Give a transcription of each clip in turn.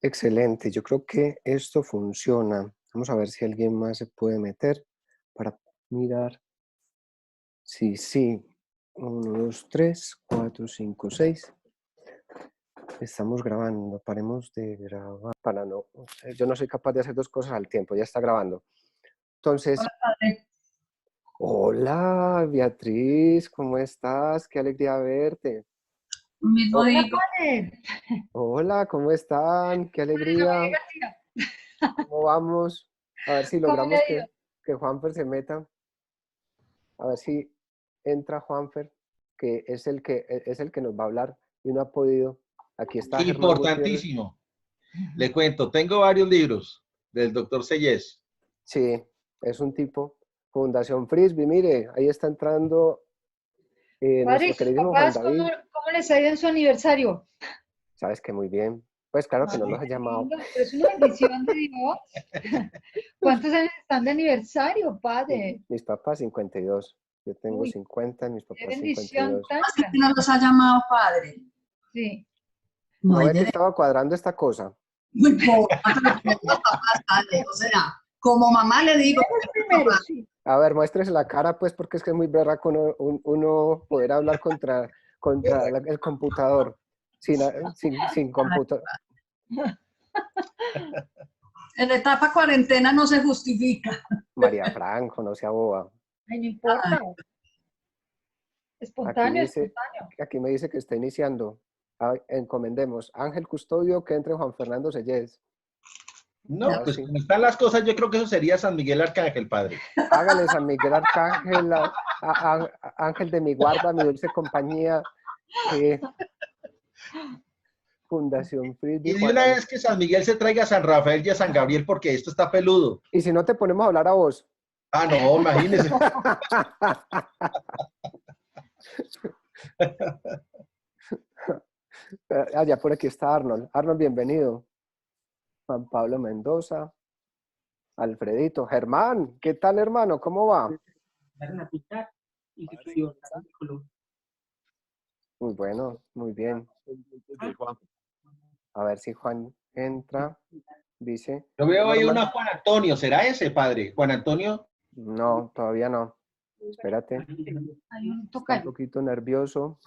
Excelente, yo creo que esto funciona. Vamos a ver si alguien más se puede meter para mirar. Sí, sí. Uno, 2, 3, 4, 5, 6. Estamos grabando. Paremos de grabar para no. Yo no soy capaz de hacer dos cosas al tiempo. Ya está grabando. Entonces, Hola, padre. hola Beatriz, ¿cómo estás? Qué alegría verte. Mismo Oh, Hola, digo. Padre. hola, ¿cómo están? Qué Por eso me alegría. diga, tía. ¿Cómo vamos? A ver si ¿Cómo le logramos ha ido? que Juanfer se meta. A ver si entra Juanfer, que es el que nos va a hablar y no ha podido. Aquí está Germán Gutiérrez. Importantísimo. Le cuento, tengo varios libros del doctor Sellés. Sí, es un tipo. Fundación Frisbee, mire, ahí está entrando Padre, nuestro ¿y sus queridísimo Juan papás David. cómo les ha ido en su aniversario? Sabes que muy bien. Pues claro que no Ay, los he qué llamado. lindo, pero es una bendición de Dios. ¿Cuántos años están de aniversario, padre? Mis papás 52. Yo tengo Uy, 50, mis qué papás bendición 52. tan Así que grande. no los ha llamado padre. Sí. No Muy ve que bien. estaba cuadrando esta cosa. Muy poco. Papás, padre. O sea, como mamá le digo, Primero, sí. A ver, muéstrese la cara, pues, porque es que es muy berraco uno poder hablar contra el computador sin computador. en la etapa cuarentena no se justifica. María Franco, no sea boba. Ay, no importa. Aquí Espontáneo, dice, espontáneo. aquí me dice que está iniciando. Encomendemos. Ángel Custodio, que entre Juan Fernando Sellés. No, Ah, pues sí. como están las cosas, yo creo que eso sería San Miguel Arcángel, padre. Hágale San Miguel Arcángel, Ángel de mi guarda, mi dulce compañía. Fundación Frisbee, Y de una Juan. vez que San Miguel se traiga a San Rafael y a San Gabriel, porque esto está peludo. Y si no te ponemos a hablar a vos. Ah, no, imagínese. Ya por aquí está Arnold. Arnold, bienvenido. Juan Pablo Mendoza. Alfredito. Germán, ¿qué tal, hermano? ¿Cómo va? Muy bueno, muy bien. A ver si Juan entra. Dice. Yo veo ahí Norman. una Juan Antonio, ¿será ese, padre? Juan Antonio. No, todavía no. Espérate. Hay un Está un tocayo. poquito nervioso.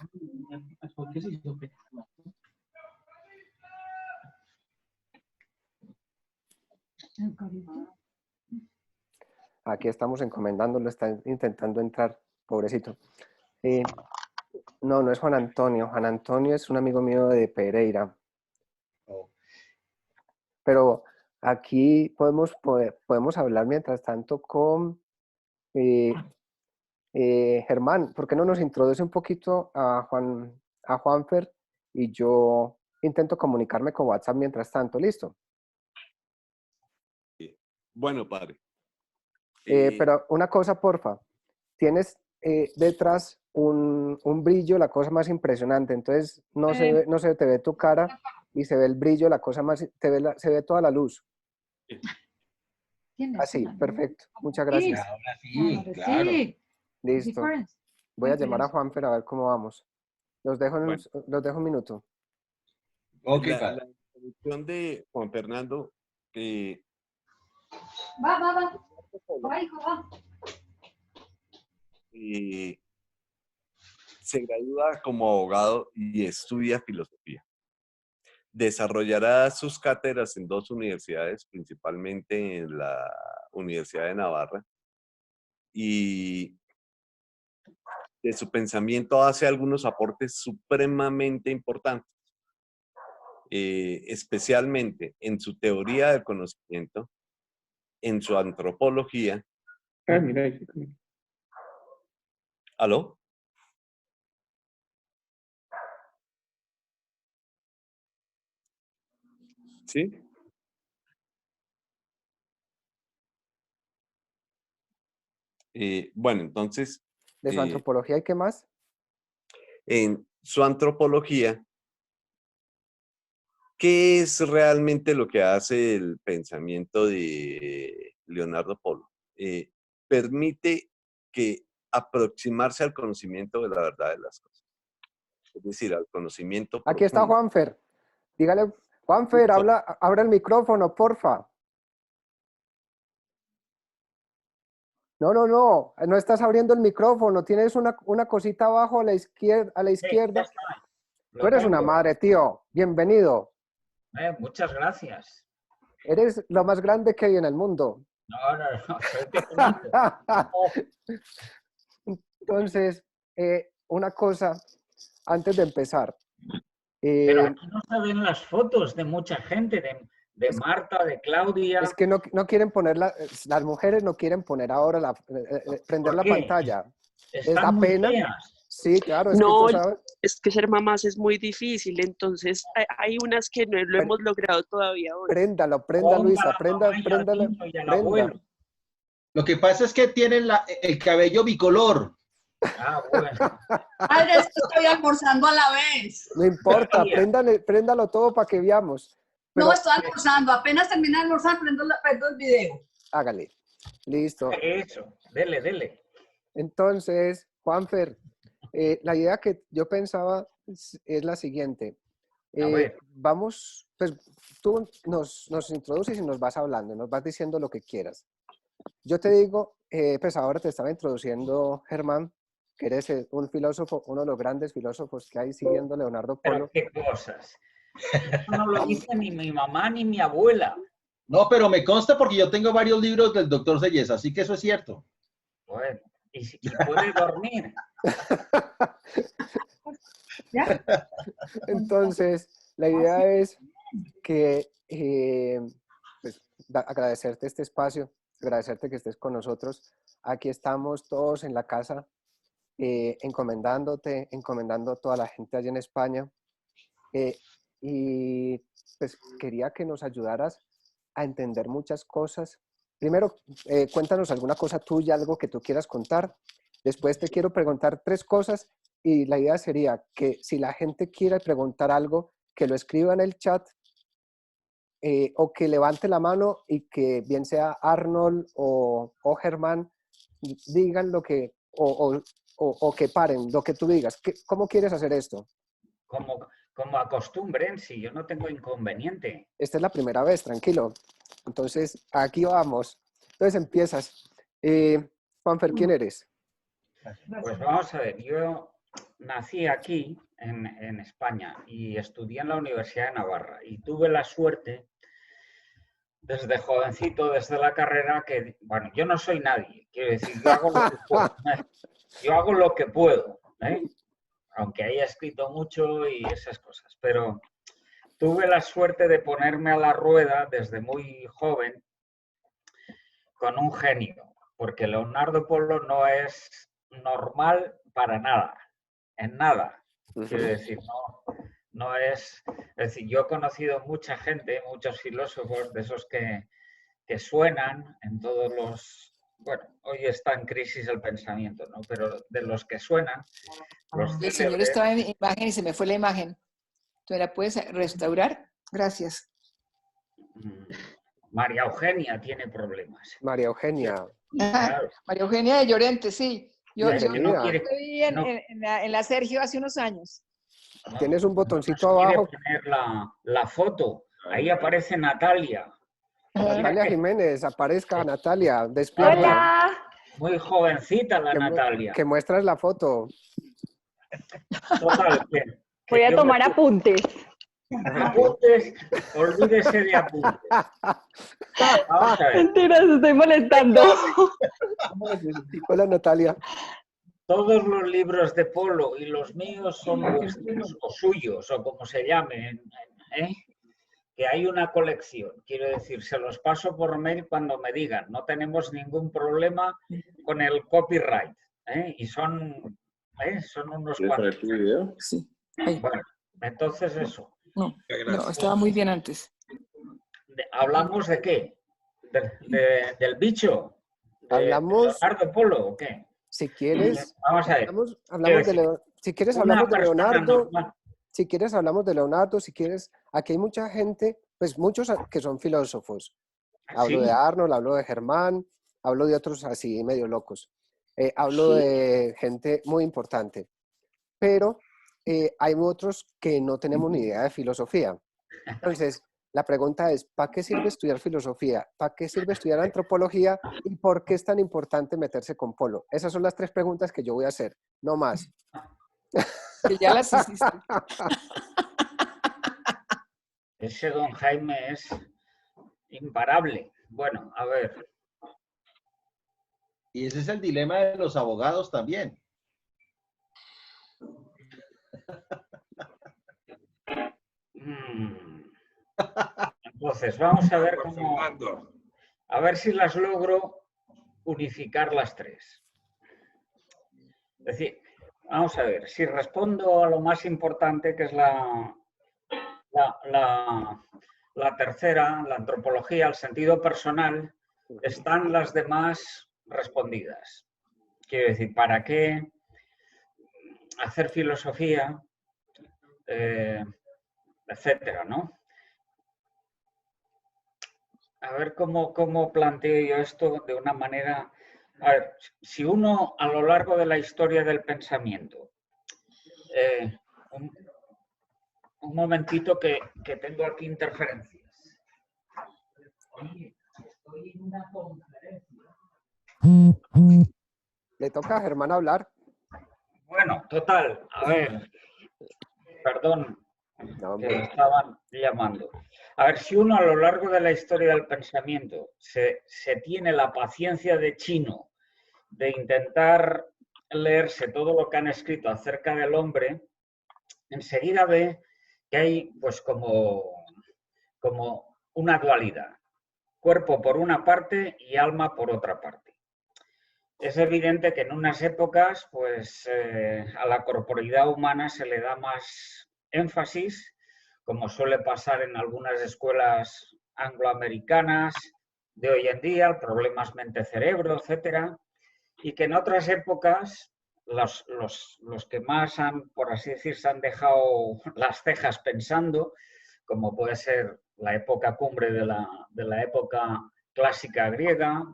Aquí estamos encomendándolo, está intentando entrar, pobrecito. No, no es Juan Antonio. Juan Antonio es un amigo mío de Pereira. Pero aquí podemos hablar mientras tanto con Germán. ¿Por qué no nos introduce un poquito a Juanfer? Y yo intento comunicarme con WhatsApp mientras tanto. ¿Listo? Bueno, padre. Pero una cosa, porfa. Tienes detrás un brillo, la cosa más impresionante. Entonces no se te ve tu cara y se ve el brillo, la cosa más, se ve toda la luz. Así, perfecto. Muchas gracias. Ahora sí, claro. Sí. Listo. Voy a llamar a Juanfer a ver cómo vamos. Los dejo Bueno. los dejo un minuto. Ok, La padre. introducción de Juan Fernando, Va, hijo, va. se gradúa como abogado y estudia filosofía. Desarrollará sus cátedras en dos universidades, principalmente en la Universidad de Navarra, y de su pensamiento hace algunos aportes supremamente importantes, especialmente en su teoría del conocimiento, en su antropología. Mira, ¿Aló? ¿Sí? Bueno, entonces, ¿De su antropología y qué más? en su antropología, ¿qué es realmente lo que hace el pensamiento de Leonardo Polo? Permite que aproximarse al conocimiento de la verdad de las cosas. Es decir, al conocimiento Aquí está profundo. Juanfer. Dígale, Juanfer, abra el micrófono, porfa. No estás abriendo el micrófono, tienes una cosita abajo a la izquierda. Sí, ya está. Tú eres una tengo. madre, tío. Bienvenido. Muchas gracias. Eres lo más grande que hay en el mundo. No, soy pequeñito. Entonces, una cosa, antes de empezar. Pero aquí no se ven las fotos de mucha gente, de Marta, de Claudia. Es que no quieren poner, las mujeres no quieren poner ahora, prender ¿Por la qué? pantalla. Les da Están muy pena. feas. Sí, claro, es No, que tú sabes. es que ser mamás es muy difícil, entonces hay unas que no lo hemos logrado todavía hoy. Prenda, Ponga Luisa, a la mamá y al préndala. niño y al abuelo. Lo que pasa es que tienen el cabello bicolor. Ah, bueno. Padre, es que estoy almorzando a la vez. No importa, Tía. préndalo todo para que veamos. Pero No, estoy almorzando. Apenas terminé de almorzar, prendo el video. hágale. Listo. Eso, dele. Entonces, Juanfer, la idea que yo pensaba es la siguiente. A ver. Vamos, pues tú nos introduces y nos vas hablando, nos vas diciendo lo que quieras. Yo te digo, pues ahora te estaba introduciendo Germán, que eres un filósofo, uno de los grandes filósofos que hay siguiendo Leonardo Pero Polo. qué cosas. Eso no lo dice ni mi mamá ni mi abuela. No, pero me consta porque yo tengo varios libros del doctor Sellés, así que eso es cierto. Bueno, y puede dormir. ¿Ya? Entonces, la idea es que pues, agradecerte este espacio, agradecerte que estés con nosotros. Aquí estamos todos en la casa, encomendando a toda la gente allá en España. Y pues quería que nos ayudaras a entender muchas cosas. Primero, cuéntanos alguna cosa tuya, algo que tú quieras contar. Después te quiero preguntar 3 cosas y la idea sería que si la gente quiere preguntar algo, que lo escriba en el chat o que levante la mano y que bien sea Arnold o Germán digan lo que, o que paren, lo que tú digas. ¿Cómo quieres hacer esto? Como acostumbren, si yo no tengo inconveniente. Esta es la primera vez, tranquilo. Entonces, aquí vamos. Entonces empiezas. Juanfer, ¿quién eres? Pues vamos a ver, yo nací aquí, en España, y estudié en la Universidad de Navarra. Y tuve la suerte, desde jovencito, desde la carrera, que, bueno, yo no soy nadie. Quiero decir, yo hago lo que puedo. Yo hago lo que puedo, ¿eh? Aunque haya escrito mucho y esas cosas. Pero tuve la suerte de ponerme a la rueda desde muy joven con un genio, porque Leonardo Polo no es normal para nada, en nada. Quiero decir, no es... Es decir, yo he conocido mucha gente, muchos filósofos de esos que suenan en todos los... Bueno, hoy está en crisis el pensamiento, ¿no? Pero de los que suenan, los El señor célebres, estaba en imagen y se me fue la imagen. ¿Tú me la puedes restaurar? Gracias. María Eugenia tiene problemas. María Eugenia. Claro. María Eugenia de Llorente, sí. Yo Es que no quiere, estoy no. en la Sergio hace unos años. Tienes un botoncito Nos quiere abajo. poner la foto. Ahí aparece Natalia. Natalia Jiménez, aparezca Natalia, despierta. Hola. Muy jovencita la Que Natalia. Que muestras la foto. Total, que Voy a yo tomar me- apuntes. apuntes, olvídese de apuntes. Vamos a ver. Mentiras, estoy molestando. Hola Natalia. Todos los libros de Polo y los míos son vuestros o suyos, o como se llamen, ¿eh? Que hay una colección. Quiero decir, se los paso por mail cuando me digan. No tenemos ningún problema con el copyright, ¿eh? Y son unos cuantos. Sí. Ay, Bueno, entonces eso. no, estaba muy bien antes. ¿Hablamos de qué? ¿Del bicho? ¿De Hablamos, Leonardo Polo o qué? si quieres, Vamos a ver. hablamos de si quieres Una hablamos de persona Leonardo, normal. si quieres hablamos de Leonardo, si quieres, aquí hay mucha gente, pues muchos que son filósofos. Hablo Sí. de Arnold, hablo de Germán, hablo de otros así medio locos. Hablo de gente muy importante. Pero hay otros que no tenemos ni idea de filosofía. Entonces, la pregunta es, ¿para qué sirve estudiar filosofía? ¿Para qué sirve estudiar antropología? ¿Y por qué es tan importante meterse con Polo? Esas son las 3 preguntas que yo voy a hacer, no más. Que ya las hiciste. Ese don Jaime es imparable. Bueno, a ver. Y ese es el dilema de los abogados también. Entonces, vamos a ver cómo... A ver si las logro unificar las 3. Es decir, vamos a ver, si respondo a lo más importante, que es la tercera, la antropología, el sentido personal, están las demás respondidas. Quiero decir, ¿para qué hacer filosofía? Etcétera, ¿no? A ver cómo planteo yo esto de una manera... A ver, si uno a lo largo de la historia del pensamiento... un momentito que tengo aquí interferencias. Oye, estoy en una conferencia. Le toca a Germán hablar. Bueno, total, a ver, perdón, No, que me estaban llamando. A ver, si uno a lo largo de la historia del pensamiento se tiene la paciencia de chino de intentar leerse todo lo que han escrito acerca del hombre, enseguida ve que hay pues como una dualidad. Cuerpo por una parte y alma por otra parte. Es evidente que en unas épocas pues, a la corporeidad humana se le da más énfasis, como suele pasar en algunas escuelas angloamericanas de hoy en día, problemas mente-cerebro, etc. Y que en otras épocas los que más han, por así decir, se han dejado las cejas pensando, como puede ser la época cumbre de la época clásica griega,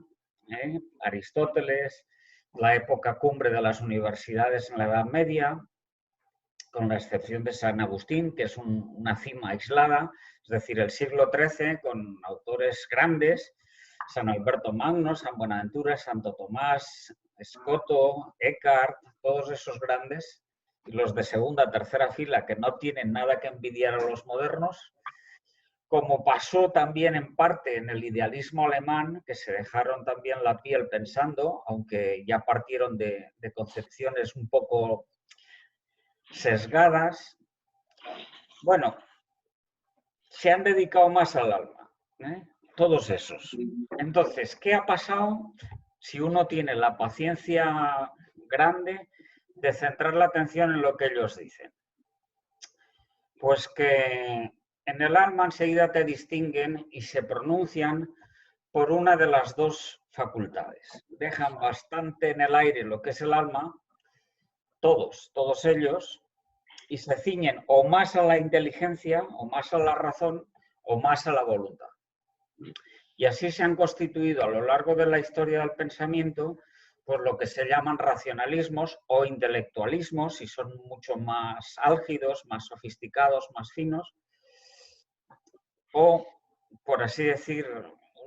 Aristóteles, la época cumbre de las universidades en la Edad Media, con la excepción de San Agustín, que es una cima aislada, es decir, el siglo XIII, con autores grandes, San Alberto Magno, San Buenaventura, Santo Tomás, Escoto, Eckhart, todos esos grandes, y los de segunda, tercera fila, que no tienen nada que envidiar a los modernos, como pasó también en parte en el idealismo alemán, que se dejaron también la piel pensando, aunque ya partieron de concepciones un poco sesgadas. Bueno, se han dedicado más al alma, todos esos. Entonces, ¿qué ha pasado si uno tiene la paciencia grande de centrar la atención en lo que ellos dicen? Pues que en el alma enseguida te distinguen y se pronuncian por una de las 2 facultades. Dejan bastante en el aire lo que es el alma, todos ellos, y se ciñen o más a la inteligencia, o más a la razón, o más a la voluntad. Y así se han constituido a lo largo de la historia del pensamiento por lo que se llaman racionalismos o intelectualismos, y son mucho más álgidos, más sofisticados, más finos, o, por así decir,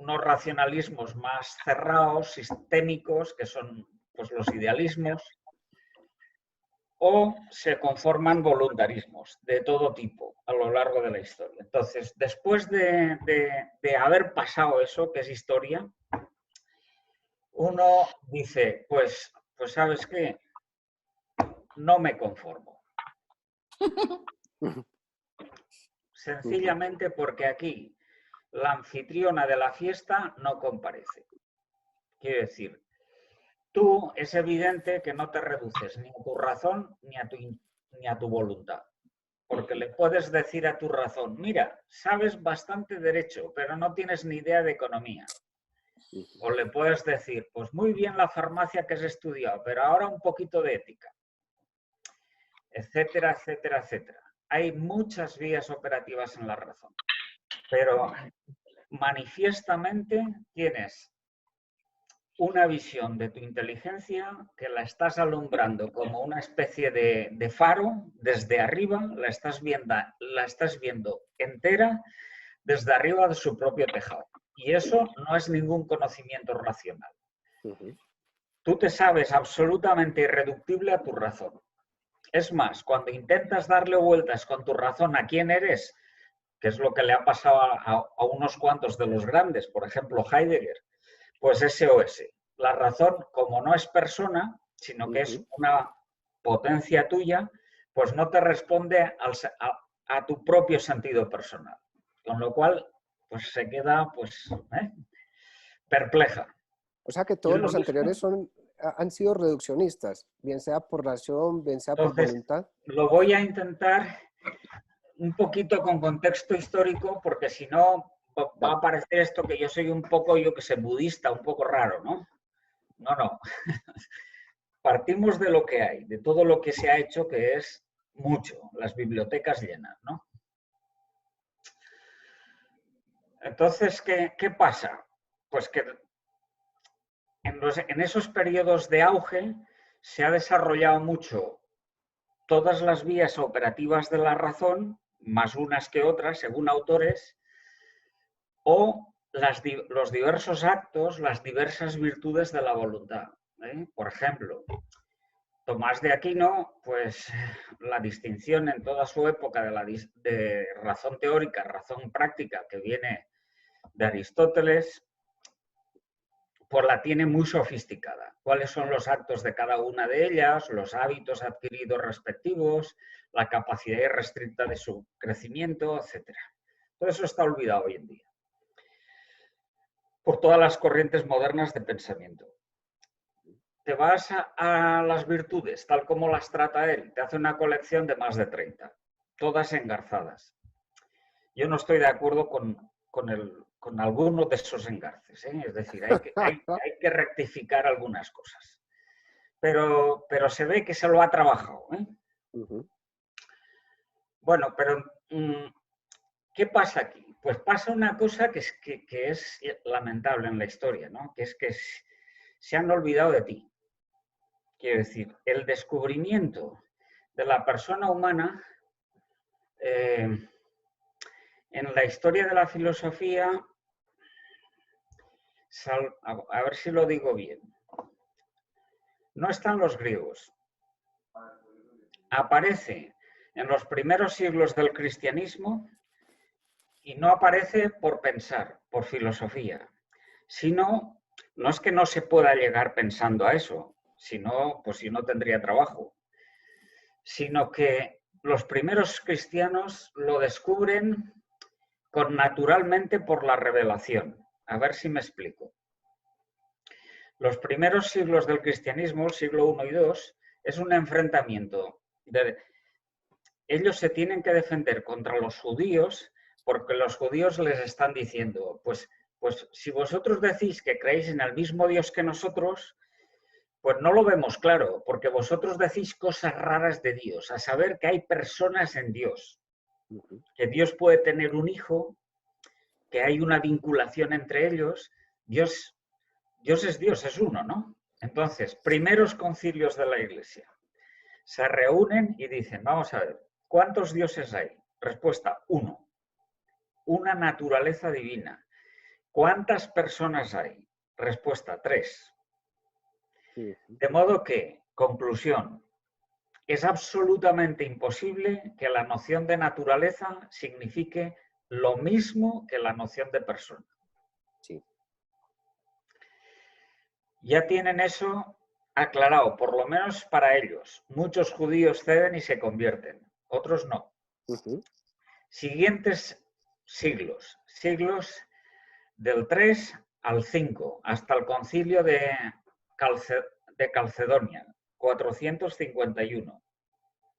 unos racionalismos más cerrados, sistémicos, que son pues, los idealismos, o se conforman voluntarismos de todo tipo a lo largo de la historia. Entonces, después de haber pasado eso, que es historia, uno dice, pues ¿sabes qué? No me conformo. Sencillamente porque aquí la anfitriona de la fiesta no comparece. Quiero decir, tú es evidente que no te reduces ni a tu razón ni a tu voluntad. Porque le puedes decir a tu razón, mira, sabes bastante derecho, pero no tienes ni idea de economía. O le puedes decir, pues muy bien la farmacia que has estudiado, pero ahora un poquito de ética. Etcétera, etcétera, etcétera. Hay muchas vías operativas en la razón. Pero manifiestamente tienes una visión de tu inteligencia que la estás alumbrando como una especie de faro desde arriba, la estás viendo entera desde arriba de su propio tejado. Y eso no es ningún conocimiento racional. Tú te sabes absolutamente irreductible a tu razón. Es más, cuando intentas darle vueltas con tu razón a quién eres, que es lo que le ha pasado a unos cuantos de los grandes, por ejemplo Heidegger, pues SOS. La razón, como no es persona, sino que es una potencia tuya, pues no te responde a tu propio sentido personal. Con lo cual, pues se queda perpleja. O sea que todos los anteriores han sido reduccionistas, bien sea por razón, bien sea por voluntad. Lo voy a intentar un poquito con contexto histórico, porque si no va a parecer esto que yo soy un poco, yo que sé, budista, un poco raro, ¿no? No. Partimos de lo que hay, de todo lo que se ha hecho, que es mucho, las bibliotecas llenas, ¿no? Entonces, ¿qué pasa? Pues que en esos periodos de auge se ha desarrollado mucho todas las vías operativas de la razón, más unas que otras, según autores, o los diversos actos, las diversas virtudes de la voluntad. Por ejemplo, Tomás de Aquino, pues la distinción en toda su época de razón teórica, razón práctica, que viene de Aristóteles, pues la tiene muy sofisticada. ¿Cuáles son los actos de cada una de ellas, los hábitos adquiridos respectivos, la capacidad irrestricta de su crecimiento, etcétera? Todo eso está olvidado hoy en día por todas las corrientes modernas de pensamiento. Te vas a las virtudes, tal como las trata él, te hace una colección de más de 30, todas engarzadas. Yo no estoy de acuerdo con alguno de esos engarces, ¿eh? Es decir, hay que rectificar algunas cosas. Pero se ve que se lo ha trabajado, ¿eh? Bueno, pero ¿qué pasa aquí? Pues pasa una cosa que es lamentable en la historia, ¿no? Que es que se han olvidado de ti. Quiero decir, el descubrimiento de la persona humana en la historia de la filosofía, a ver si lo digo bien, no están los griegos. Aparece en los primeros siglos del cristianismo y no aparece por pensar, por filosofía, sino, no es que no se pueda llegar pensando a eso, sino, pues si no tendría trabajo, sino que los primeros cristianos lo descubren naturalmente por la revelación. A ver si me explico. Los primeros siglos del cristianismo, el siglo I y II, es un enfrentamiento. Ellos se tienen que defender contra los judíos porque los judíos les están diciendo, pues si vosotros decís que creéis en el mismo Dios que nosotros, pues no lo vemos claro, porque vosotros decís cosas raras de Dios, a saber que hay personas en Dios, que Dios puede tener un hijo, que hay una vinculación entre ellos. Dios es Dios, es uno, ¿no? Entonces, primeros concilios de la Iglesia se reúnen y dicen, vamos a ver, ¿cuántos dioses hay? Respuesta, uno. Una naturaleza divina. ¿Cuántas personas hay? Respuesta, 3. De modo que, conclusión, es absolutamente imposible que la noción de naturaleza signifique lo mismo que la noción de persona. Sí. Ya tienen eso aclarado, por lo menos para ellos. Muchos judíos ceden y se convierten, otros no. Siguientes siglos del 3 al 5, hasta el concilio de Calcedonia, 451.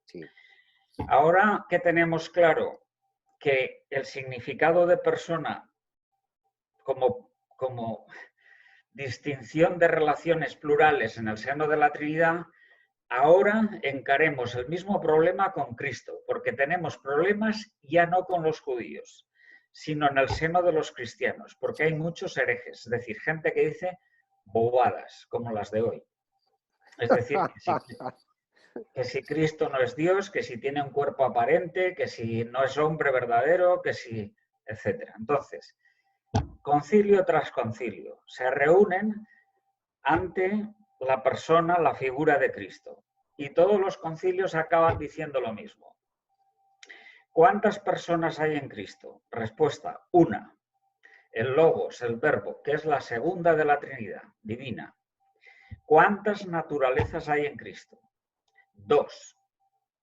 Sí. Ahora que tenemos claro que el significado de persona como distinción de relaciones plurales en el seno de la Trinidad, ahora encaremos el mismo problema con Cristo, porque tenemos problemas ya no con los judíos, sino en el seno de los cristianos, porque hay muchos herejes, es decir, gente que dice bobadas como las de hoy. Es decir, que si Cristo no es Dios, que si tiene un cuerpo aparente, que si no es hombre verdadero, que si, etc. Entonces, concilio tras concilio, se reúnen ante la persona, la figura de Cristo. Y todos los concilios acaban diciendo lo mismo. ¿Cuántas personas hay en Cristo? Respuesta, una. El Logos, el Verbo, que es la segunda de la Trinidad, divina. ¿Cuántas naturalezas hay en Cristo? Dos.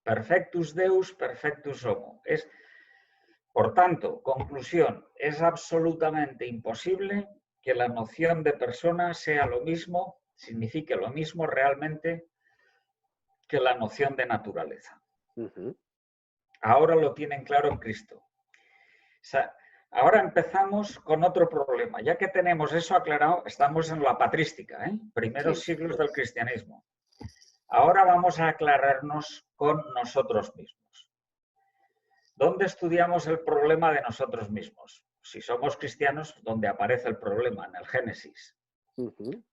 Perfectus Deus, perfectus homo. Por tanto, conclusión, es absolutamente imposible que la noción de persona sea lo mismo, signifique lo mismo realmente que la noción de naturaleza. Ahora lo tienen claro en Cristo. O sea, ahora empezamos con otro problema. Ya que tenemos eso aclarado, estamos en la patrística, primeros siglos del cristianismo. Ahora vamos a aclararnos con nosotros mismos. ¿Dónde estudiamos el problema de nosotros mismos? Si somos cristianos, ¿dónde aparece el problema? En el Génesis.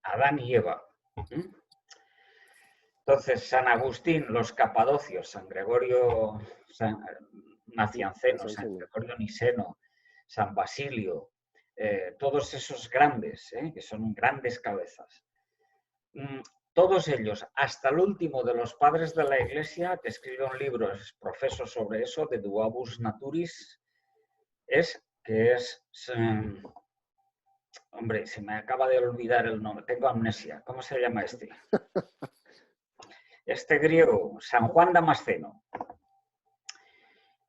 Adán y Eva. Entonces, San Agustín, los capadocios, San Gregorio Nacianceno, San Gregorio Niceno, San Basilio, todos esos grandes, que son grandes cabezas. Todos ellos, hasta el último de los padres de la Iglesia, que escribe un libro profeso sobre eso, de Duabus Naturis, hombre, se me acaba de olvidar el nombre, tengo amnesia, ¿cómo se llama este? Este griego, San Juan Damasceno.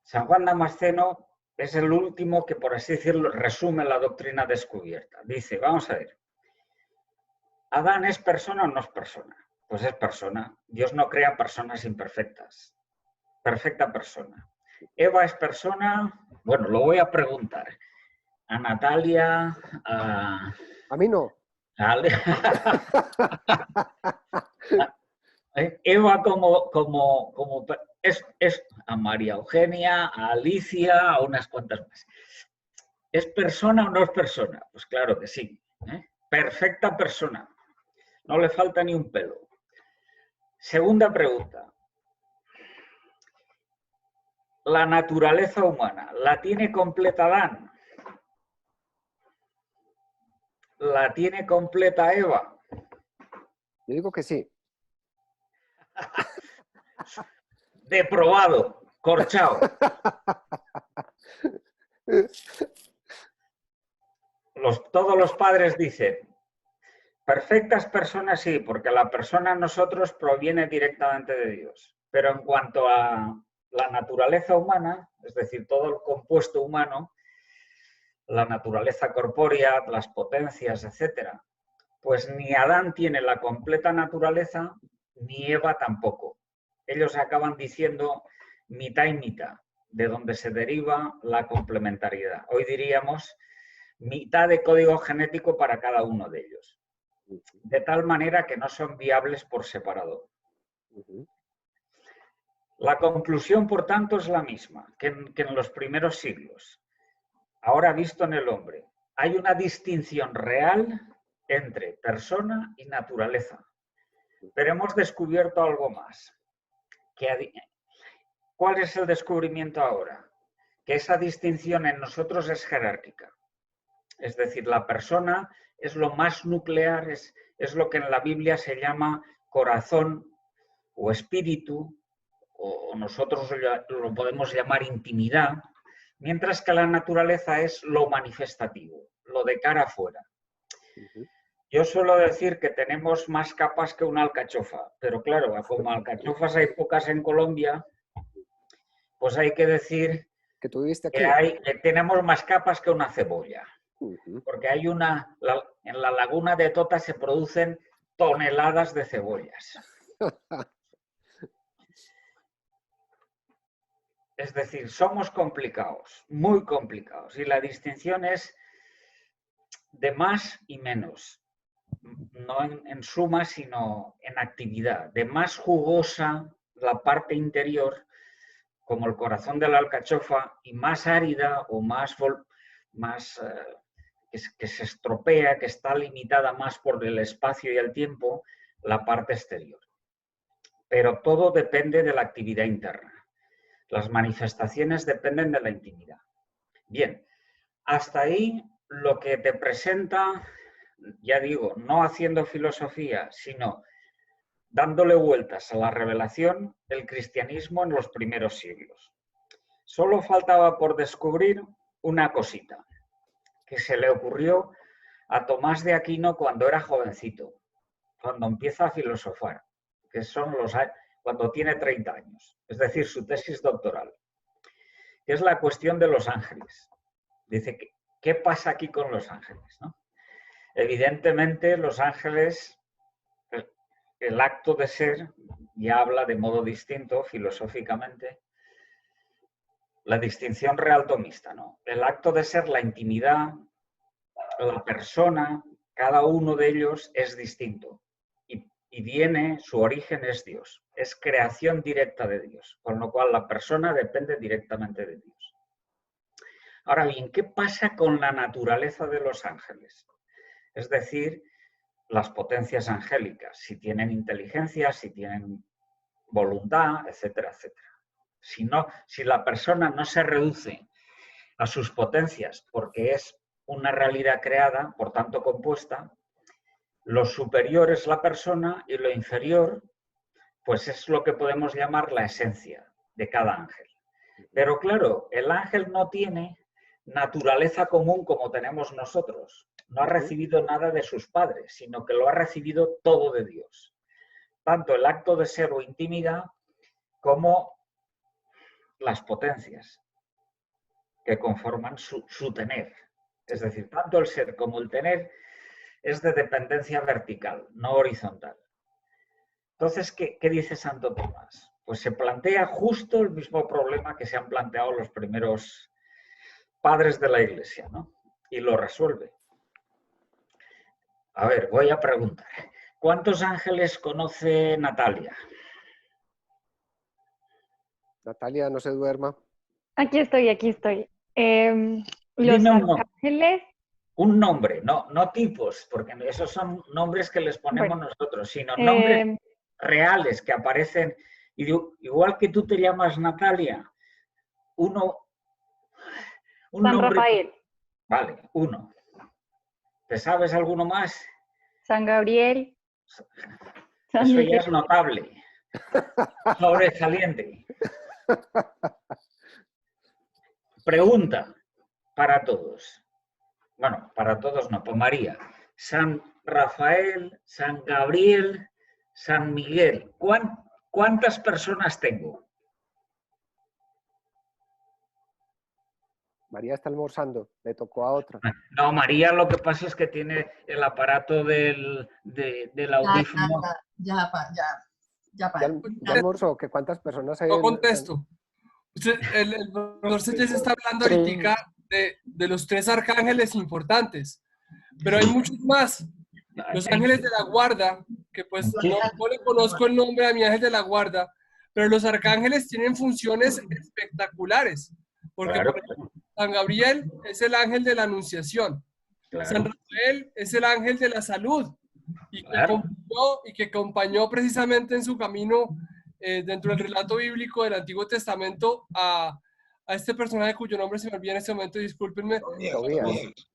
San Juan Damasceno es el último que, por así decirlo, resume la doctrina descubierta. Dice, vamos a ver, ¿Adán es persona o no es persona? Pues es persona. Dios no crea personas imperfectas. Perfecta persona. ¿Eva es persona? Bueno, lo voy a preguntar. A Natalia, A mí no. Eva es a María Eugenia, a Alicia, a unas cuantas más. ¿Es persona o no es persona? Pues claro que sí. Perfecta persona. No le falta ni un pelo. Segunda pregunta. La naturaleza humana, ¿la tiene completa Adán? ¿La tiene completa Eva? Yo digo que sí. Deprobado, corchado. Todos los padres dicen, perfectas personas sí, porque la persona en nosotros proviene directamente de Dios. Pero en cuanto a la naturaleza humana, es decir, todo el compuesto humano, la naturaleza corpórea, las potencias, etc., pues ni Adán tiene la completa naturaleza, ni Eva tampoco. Ellos acaban diciendo mitad y mitad, de donde se deriva la complementariedad. Hoy diríamos mitad de código genético para cada uno de ellos. De tal manera que no son viables por separado. La conclusión, por tanto, es la misma que en los primeros siglos. Ahora visto en el hombre, hay una distinción real entre persona y naturaleza. Pero hemos descubierto algo más. ¿Cuál es el descubrimiento ahora? Que esa distinción en nosotros es jerárquica. Es decir, la persona es lo más nuclear, es lo que en la Biblia se llama corazón o espíritu, o nosotros lo podemos llamar intimidad, mientras que la naturaleza es lo manifestativo, lo de cara afuera. Yo suelo decir que tenemos más capas que una alcachofa, pero claro, como alcachofas hay pocas en Colombia, pues hay que decir que tenemos más capas que una cebolla. Porque hay en la laguna de Tota se producen toneladas de cebollas. Es decir, somos complicados, muy complicados, y la distinción es de más y menos, no en suma, sino en actividad. De más jugosa la parte interior, como el corazón de la alcachofa, y más árida o más que se estropea, que está limitada más por el espacio y el tiempo, la parte exterior. Pero todo depende de la actividad interna. Las manifestaciones dependen de la intimidad. Bien, hasta ahí lo que te presenta, ya digo, no haciendo filosofía, sino dándole vueltas a la revelación, el cristianismo en los primeros siglos. Solo faltaba por descubrir una cosita que se le ocurrió a Tomás de Aquino cuando era jovencito, cuando empieza a filosofar, que son cuando tiene 30 años, es decir, su tesis doctoral, que es la cuestión de los ángeles. Dice, ¿qué pasa aquí con los ángeles? ¿No? Evidentemente, los ángeles, el acto de ser, ya habla de modo distinto, filosóficamente, la distinción real tomista, ¿no? El acto de ser, la intimidad, la persona, cada uno de ellos es distinto. Y viene, su origen es Dios, es creación directa de Dios, con lo cual la persona depende directamente de Dios. Ahora bien, ¿qué pasa con la naturaleza de los ángeles? Es decir, las potencias angélicas, si tienen inteligencia, si tienen voluntad, etcétera, etcétera. Si la persona no se reduce a sus potencias porque es una realidad creada, por tanto compuesta, lo superior es la persona y lo inferior, pues es lo que podemos llamar la esencia de cada ángel. Pero claro, el ángel no tiene naturaleza común como tenemos nosotros. No ha recibido nada de sus padres, sino que lo ha recibido todo de Dios. Tanto el acto de ser o intimidad como las potencias que conforman su tener. Es decir, tanto el ser como el tener es de dependencia vertical, no horizontal. Entonces, ¿qué dice Santo Tomás? Pues se plantea justo el mismo problema que se han planteado los primeros padres de la Iglesia, ¿no? Y lo resuelve. A ver, voy a preguntar. ¿Cuántos ángeles conoce Natalia? Natalia, no se duerma. Aquí estoy, aquí estoy. Los Dime un nombre. arcángeles, Un nombre, no tipos, porque esos son nombres que les ponemos nosotros, sino nombres reales que aparecen. Y digo, igual que tú te llamas Natalia, un San nombre. Rafael, Vale, uno. ¿Te sabes alguno más? San Gabriel, San Eso ya Miguel. es notable. Sobresaliente. Pregunta para todos. Bueno, para todos no, por María. San Rafael, San Gabriel, San Miguel. ¿Cuántas personas tengo? María está almorzando, le tocó a otra. No, María lo que pasa es que tiene el aparato del audífono. Ya ¿Ya almorzó? ¿Que cuántas personas hay? No contesto. El profesor Sellés está hablando ahorita de los 3 arcángeles importantes, pero hay muchos más. Los ángeles de la guarda, que pues no le conozco el nombre a mi ángel de la guarda, pero los arcángeles tienen funciones espectaculares, porque Claro. por ejemplo, San Gabriel es el ángel de la anunciación, Claro. San Rafael es el ángel de la salud, y que acompañó precisamente en su camino dentro del relato bíblico del Antiguo Testamento a este personaje cuyo nombre se me olvida en este momento, discúlpenme.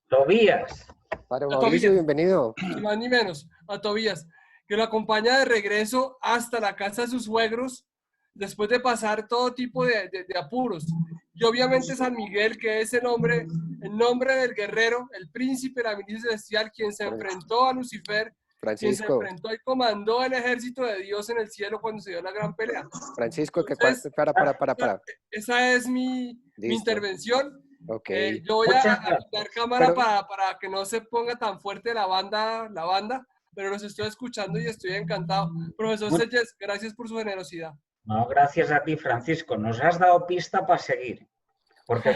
Tobías. Padre A Mauricio, Tobías. bienvenido. Ni más ni menos, a Tobías, que lo acompaña de regreso hasta la casa de sus suegros, después de pasar todo tipo de apuros. Y obviamente San Miguel, que es el nombre del guerrero, el príncipe de la milicia celestial, quien se enfrentó a Lucifer, quien se Francisco, enfrentó y comandó el ejército de Dios en el cielo cuando se dio la gran pelea. Francisco, que Entonces, para. Esa es mi Listo. intervención. Ok. Yo voy Muchas a gracias. quitar cámara Pero- para que no se ponga tan fuerte la banda, pero los estoy escuchando y estoy encantado. Profesor Muy- Sellés, gracias por su generosidad. No, gracias a ti, Francisco. Nos has dado pista para seguir. Porque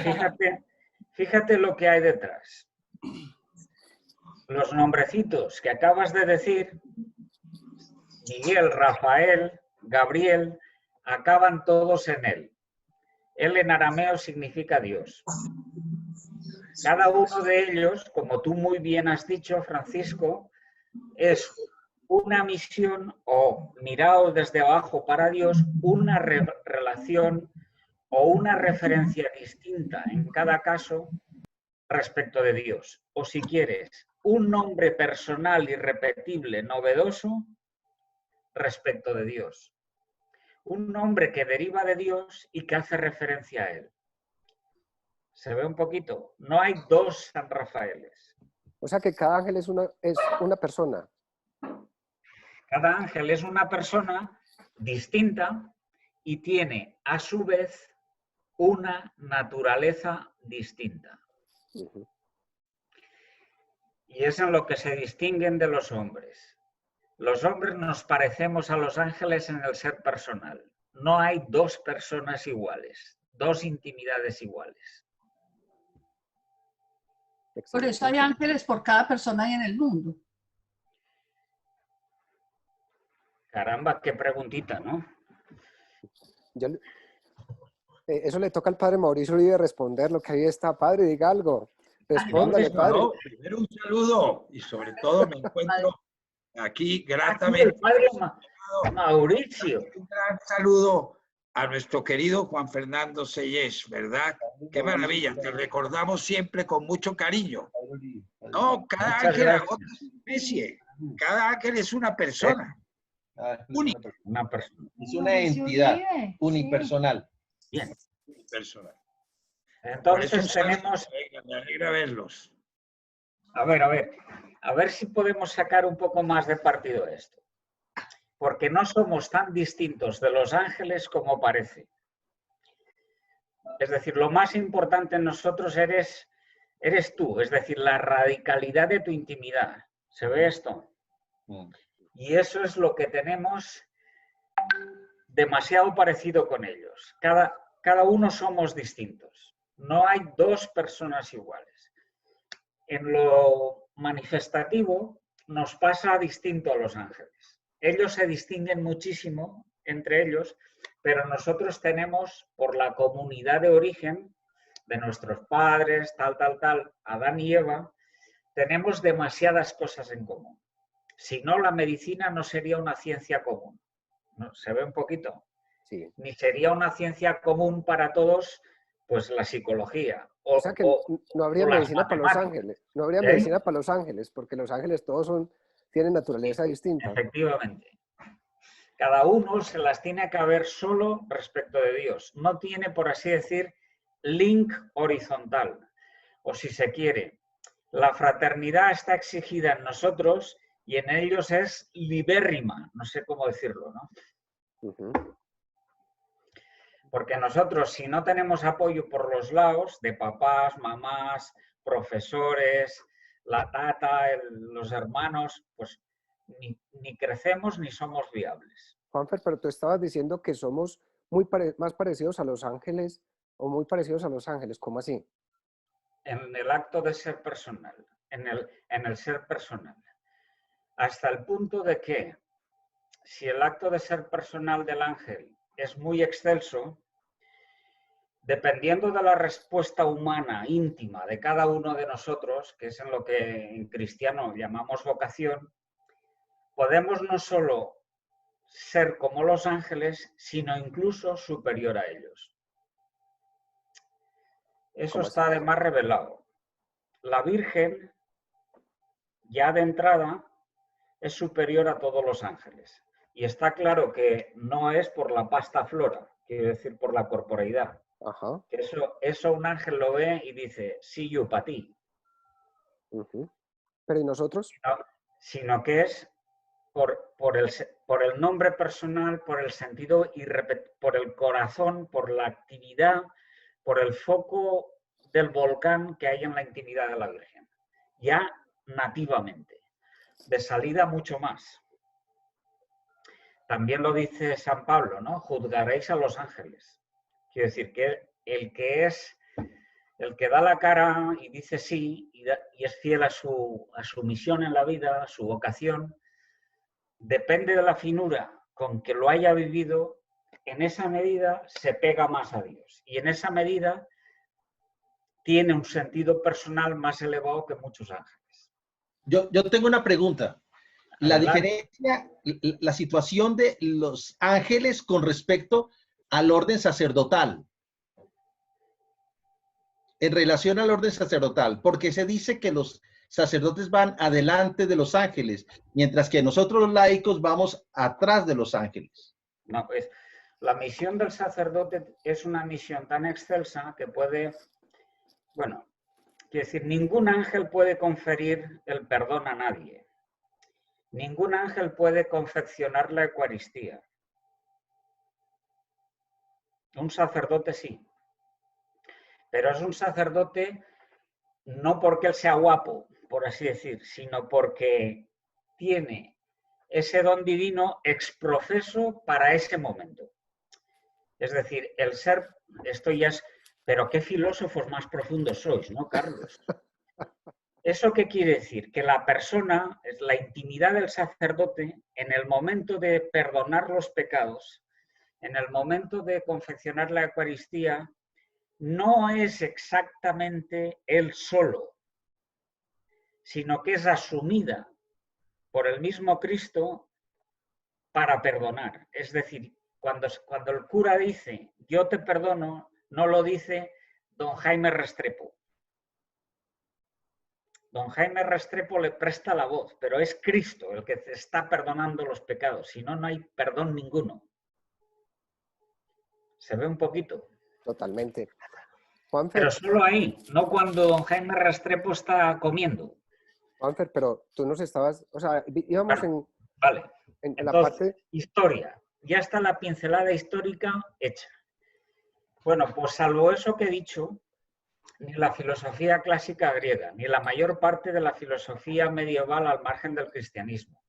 fíjate lo que hay detrás. Los nombrecitos que acabas de decir, Miguel, Rafael, Gabriel, acaban todos en él. Él en arameo significa Dios. Cada uno de ellos, como tú muy bien has dicho, Francisco, es una misión o, mirado desde abajo para Dios, una relación o una referencia distinta en cada caso respecto de Dios. O si quieres, un nombre personal, irrepetible, novedoso respecto de Dios. Un nombre que deriva de Dios y que hace referencia a Él. ¿Se ve un poquito? No hay dos San Rafaeles. O sea que cada ángel es una persona. Cada ángel es una persona distinta y tiene a su vez una naturaleza distinta. Ujú. Y es en lo que se distinguen de los hombres. Los hombres nos parecemos a los ángeles en el ser personal. No hay dos personas iguales, dos intimidades iguales. Por eso hay ángeles por cada persona ahí en el mundo. Caramba, qué preguntita, ¿no? Eso le toca al padre Mauricio Uribe responder lo que ahí está. Padre, diga algo. Respóndale, padre. No, primero un saludo y sobre todo me encuentro aquí gratamente. El padre Mauricio. Un gran saludo a nuestro querido Juan Fernando Sellés, ¿verdad? Qué maravilla, te recordamos siempre con mucho cariño. No, cada ángel es otra especie, cada ángel es una persona. Única. Una persona. Es una entidad unipersonal. Bien. Personal. Entonces tenemos... Me alegra verlos. A ver si podemos sacar un poco más de partido de esto. Porque no somos tan distintos de los ángeles como parece. Es decir, lo más importante en nosotros eres tú, es decir, la radicalidad de tu intimidad. ¿Se ve esto? Y eso es lo que tenemos demasiado parecido con ellos. Cada uno somos distintos. No hay dos personas iguales. En lo manifestativo nos pasa distinto a los ángeles. Ellos se distinguen muchísimo entre ellos, pero nosotros tenemos, por la comunidad de origen de nuestros padres, tal, Adán y Eva, tenemos demasiadas cosas en común. Si no, la medicina no sería una ciencia común. ¿No? ¿Se ve un poquito? Sí. Ni sería una ciencia común para todos, pues la psicología. O sea que no habría medicina para los ángeles. No habría medicina para los ángeles, porque los ángeles todos tienen naturaleza distinta. Efectivamente. Cada uno se las tiene que ver solo respecto de Dios. No tiene, por así decir, link horizontal. O si se quiere, la fraternidad está exigida en nosotros y en ellos es libérrima. No sé cómo decirlo, ¿no? Uh-huh. Porque nosotros, si no tenemos apoyo por los lados de papás, mamás, profesores, la tata, los hermanos, pues ni crecemos ni somos viables. Juanfer, pero tú estabas diciendo que somos más parecidos a los ángeles o muy parecidos a los ángeles. ¿Cómo así? En el acto de ser personal, en el ser personal. Hasta el punto de que si el acto de ser personal del ángel es muy excelso, dependiendo de la respuesta humana íntima de cada uno de nosotros, que es en lo que en cristiano llamamos vocación, podemos no solo ser como los ángeles, sino incluso superior a ellos. Eso está además revelado. La Virgen, ya de entrada, es superior a todos los ángeles. Y está claro que no es por la pasta flora, quiero decir por la corporeidad. Ajá. Eso un ángel lo ve y dice, sí, yo, para ti. Uh-huh. Pero ¿y nosotros? Sino que es por el nombre personal, por el sentido, por el corazón, por la actividad, por el foco del volcán que hay en la intimidad de la Virgen. Ya nativamente. De salida mucho más. También lo dice San Pablo, ¿no? Juzgaréis a los ángeles. Quiero decir que el que da la cara y dice sí y es fiel a su misión en la vida, a su vocación, depende de la finura con que lo haya vivido, en esa medida se pega más a Dios. Y en esa medida tiene un sentido personal más elevado que muchos ángeles. Yo tengo una pregunta. La Adelante. diferencia, la situación de los ángeles con respecto al orden sacerdotal. En relación al orden sacerdotal, porque se dice que los sacerdotes van adelante de los ángeles, mientras que nosotros los laicos vamos atrás de los ángeles. No, pues, la misión del sacerdote es una misión tan excelsa que puede, bueno, quiero decir, ningún ángel puede conferir el perdón a nadie. Ningún ángel puede confeccionar la Eucaristía. Un sacerdote sí. Pero es un sacerdote no porque él sea guapo, por así decir, sino porque tiene ese don divino exprofeso para ese momento. Es decir, el ser, esto ya es, pero qué filósofos más profundos sois, ¿no, Carlos? ¿Eso qué quiere decir? Que la persona, la intimidad del sacerdote, en el momento de perdonar los pecados, en el momento de confeccionar la Eucaristía, no es exactamente él solo, sino que es asumida por el mismo Cristo para perdonar. Es decir, cuando el cura dice, yo te perdono, no lo dice don Jaime Restrepo. Don Jaime Restrepo le presta la voz, pero es Cristo el que te está perdonando los pecados, si no, no hay perdón ninguno. ¿Se ve un poquito? Totalmente. Juanfer, Pero solo ahí, no cuando don Jaime Restrepo está comiendo. Juanfer, pero tú nos estabas, o sea, íbamos Vale. en la Entonces, parte... historia. Ya está la pincelada histórica hecha. Bueno, pues salvo eso que he dicho, ni la filosofía clásica griega, ni la mayor parte de la filosofía medieval al margen del cristianismo,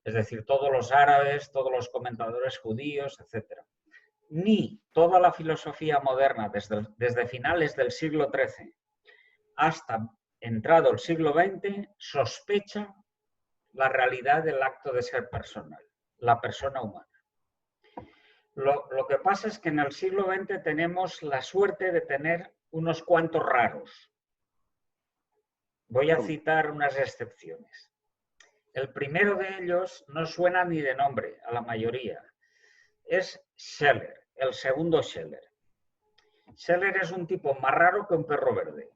es decir, todos los árabes, todos los comentadores judíos, etc., ni toda la filosofía moderna desde finales del siglo XIII hasta entrado el siglo XX, sospecha la realidad del acto de ser personal, la persona humana. Lo que pasa es que en el siglo XX tenemos la suerte de tener unos cuantos raros. Voy a citar unas excepciones. El primero de ellos no suena ni de nombre a la mayoría. Es Scheller, el segundo Scheller. Scheller es un tipo más raro que un perro verde.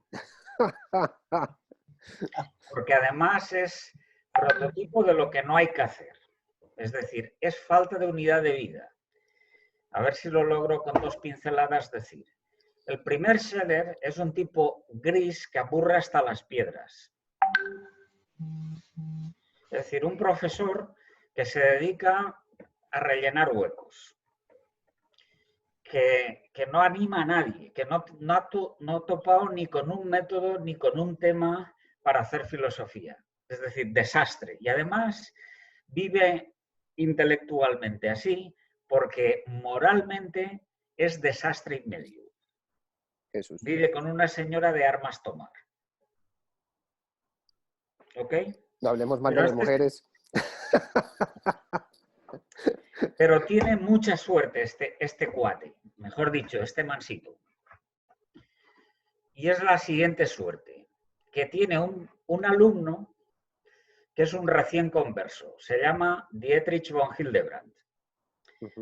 Porque además es prototipo de lo que no hay que hacer. Es decir, es falta de unidad de vida. A ver si lo logro con dos pinceladas decir. El primer Scheller es un tipo gris que aburre hasta las piedras. Es decir, un profesor que se dedica a rellenar huecos. Que no anima a nadie, que no ha topado ni con un método ni con un tema para hacer filosofía. Es decir, desastre. Y además vive intelectualmente así porque moralmente es desastre y medio. Jesús. Vive con una señora de armas tomar. ¿Ok? No hablemos mal Pero de las mujeres. Pero tiene mucha suerte este cuate, mejor dicho, este mansito. Y es la siguiente suerte, que tiene un alumno que es un recién converso. Se llama Dietrich von Hildebrand.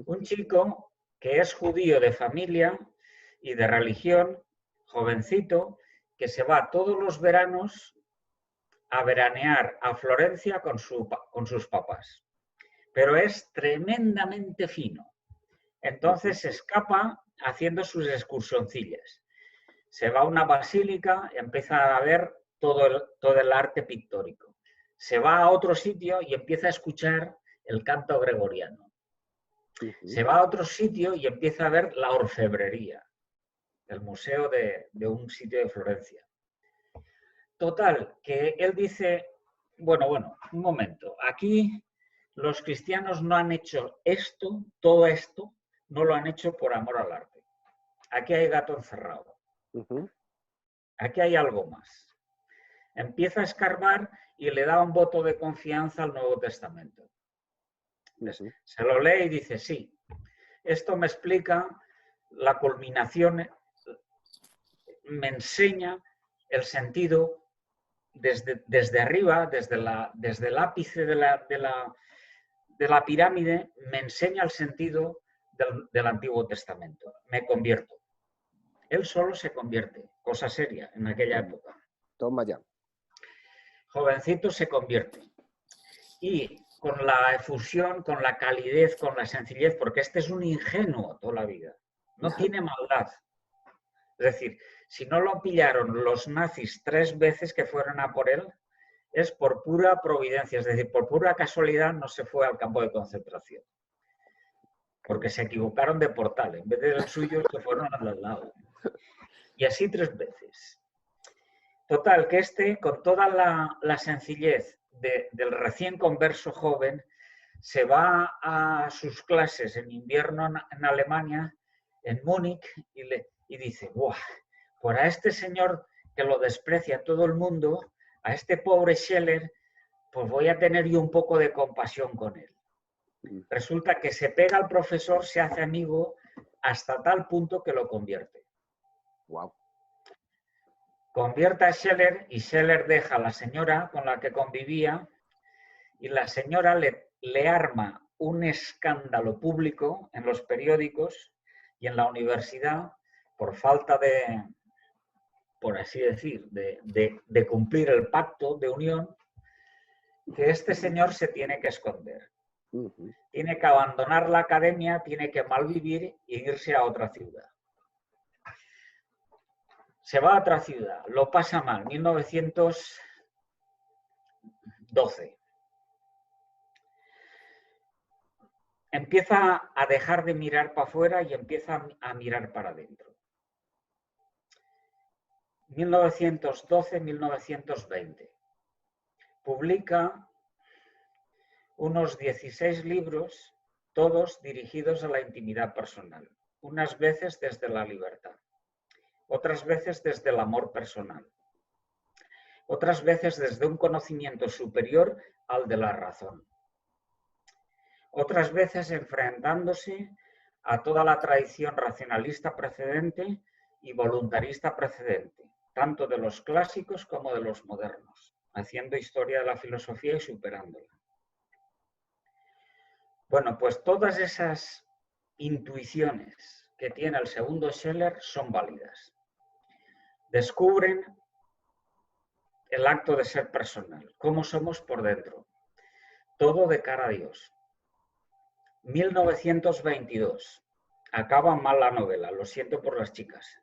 Un chico que es judío de familia y de religión, jovencito, que se va todos los veranos a veranear a Florencia con sus papás. Pero es tremendamente fino. Entonces se escapa haciendo sus excursioncillas. Se va a una basílica y empieza a ver todo el arte pictórico. Se va a otro sitio y empieza a escuchar el canto gregoriano. Se va a otro sitio y empieza a ver la orfebrería, el museo de un sitio de Florencia. Total, que él dice, bueno, un momento, aquí los cristianos no han hecho esto, todo esto, no lo han hecho por amor al arte. Aquí hay gato encerrado. Aquí hay algo más. Empieza a escarbar y le da un voto de confianza al Nuevo Testamento. Se lo lee y dice, sí, esto me explica la culminación, me enseña el sentido desde arriba, desde el ápice de la pirámide, me enseña el sentido del Antiguo Testamento. Me convierto. Él solo se convierte, cosa seria en aquella época. Toma ya. Jovencito se convierte. Y con la efusión, con la calidez, con la sencillez, porque este es un ingenuo toda la vida. No tiene maldad. Es decir, si no lo pillaron los nazis 3 veces que fueron a por él, es por pura providencia, es decir, por pura casualidad no se fue al campo de concentración. Porque se equivocaron de portal. En vez del suyo se fueron al lado. Y así 3 veces. Total, que este, con toda la sencillez del recién converso joven, se va a sus clases en invierno en Alemania, en Múnich, y dice, ¡buah! Por a este señor que lo desprecia todo el mundo, a este pobre Scheller, pues voy a tener yo un poco de compasión con él. Resulta que se pega al profesor, se hace amigo, hasta tal punto que lo convierte. Wow. Convierte a Scheller y Scheller deja a la señora con la que convivía y la señora le arma un escándalo público en los periódicos y en la universidad por falta de, por así decir, de cumplir el pacto de unión, que este señor se tiene que esconder. Tiene que abandonar la academia, tiene que malvivir e irse a otra ciudad. Se va a otra ciudad, lo pasa mal, 1912. Empieza a dejar de mirar para afuera y empieza a mirar para adentro. 1912-1920. Publica unos 16 libros, todos dirigidos a la intimidad personal, unas veces desde la libertad, otras veces desde el amor personal, otras veces desde un conocimiento superior al de la razón, otras veces enfrentándose a toda la tradición racionalista precedente y voluntarista precedente, tanto de los clásicos como de los modernos, haciendo historia de la filosofía y superándola. Bueno, pues todas esas intuiciones que tiene el segundo Scheller son válidas. Descubren el acto de ser personal, cómo somos por dentro, todo de cara a Dios. 1922. Acaba mal la novela, lo siento por las chicas.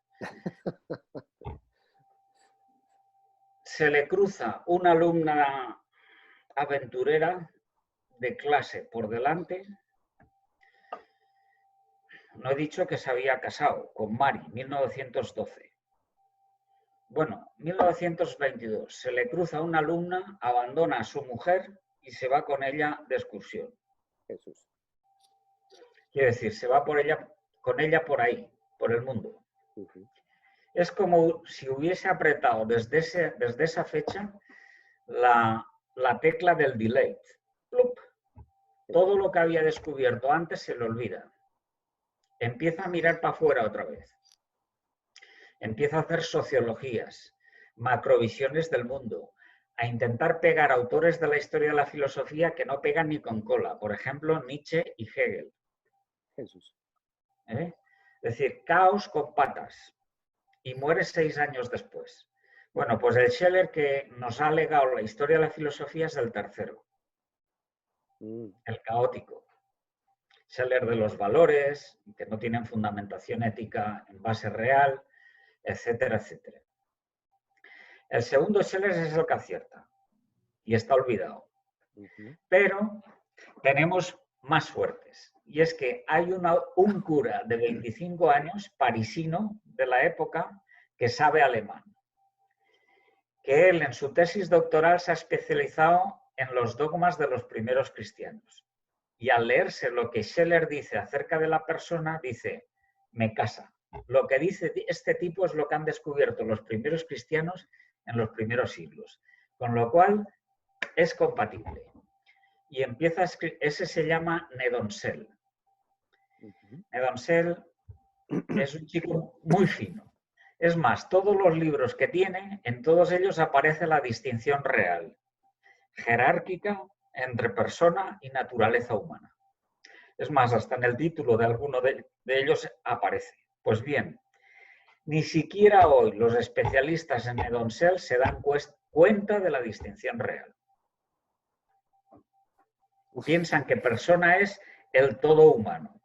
Se le cruza una alumna aventurera de clase por delante. No he dicho que se había casado con Mari, 1912. Bueno, 1922. Se le cruza una alumna, abandona a su mujer y se va con ella de excursión. Jesús. Quiere decir, se va con ella por ahí, por el mundo. Es como si hubiese apretado desde esa fecha la tecla del delete. ¡Plup! Todo lo que había descubierto antes se le olvida. Empieza a mirar para afuera otra vez. Empieza a hacer sociologías, macrovisiones del mundo, a intentar pegar autores de la historia de la filosofía que no pegan ni con cola. Por ejemplo, Nietzsche y Hegel. Jesús. Es decir, caos con patas. Y muere 6 años después. Bueno, pues el Scheller que nos ha legado la historia de la filosofía es el tercero. El caótico. Scheller de los valores, que no tienen fundamentación ética en base real, etcétera, etcétera. El segundo Scheller es el que acierta y está olvidado. Pero tenemos más suertes. Y es que hay un cura de 25 años, parisino de la época, que sabe alemán. Que él en su tesis doctoral se ha especializado en los dogmas de los primeros cristianos. Y al leerse lo que Scheller dice acerca de la persona, dice, me casa. Lo que dice este tipo es lo que han descubierto los primeros cristianos en los primeros siglos. Con lo cual, es compatible. Y empieza a escribir, ese se llama Nedoncel. Nedoncel es un chico muy fino, Es más, todos los libros que tiene, en todos ellos aparece la distinción real, jerárquica, entre persona y naturaleza humana. Es más, hasta en el título de alguno de ellos aparece. Pues bien, ni siquiera hoy los especialistas en Medoncel se dan cuenta de la distinción real. Piensan que persona es el todo humano.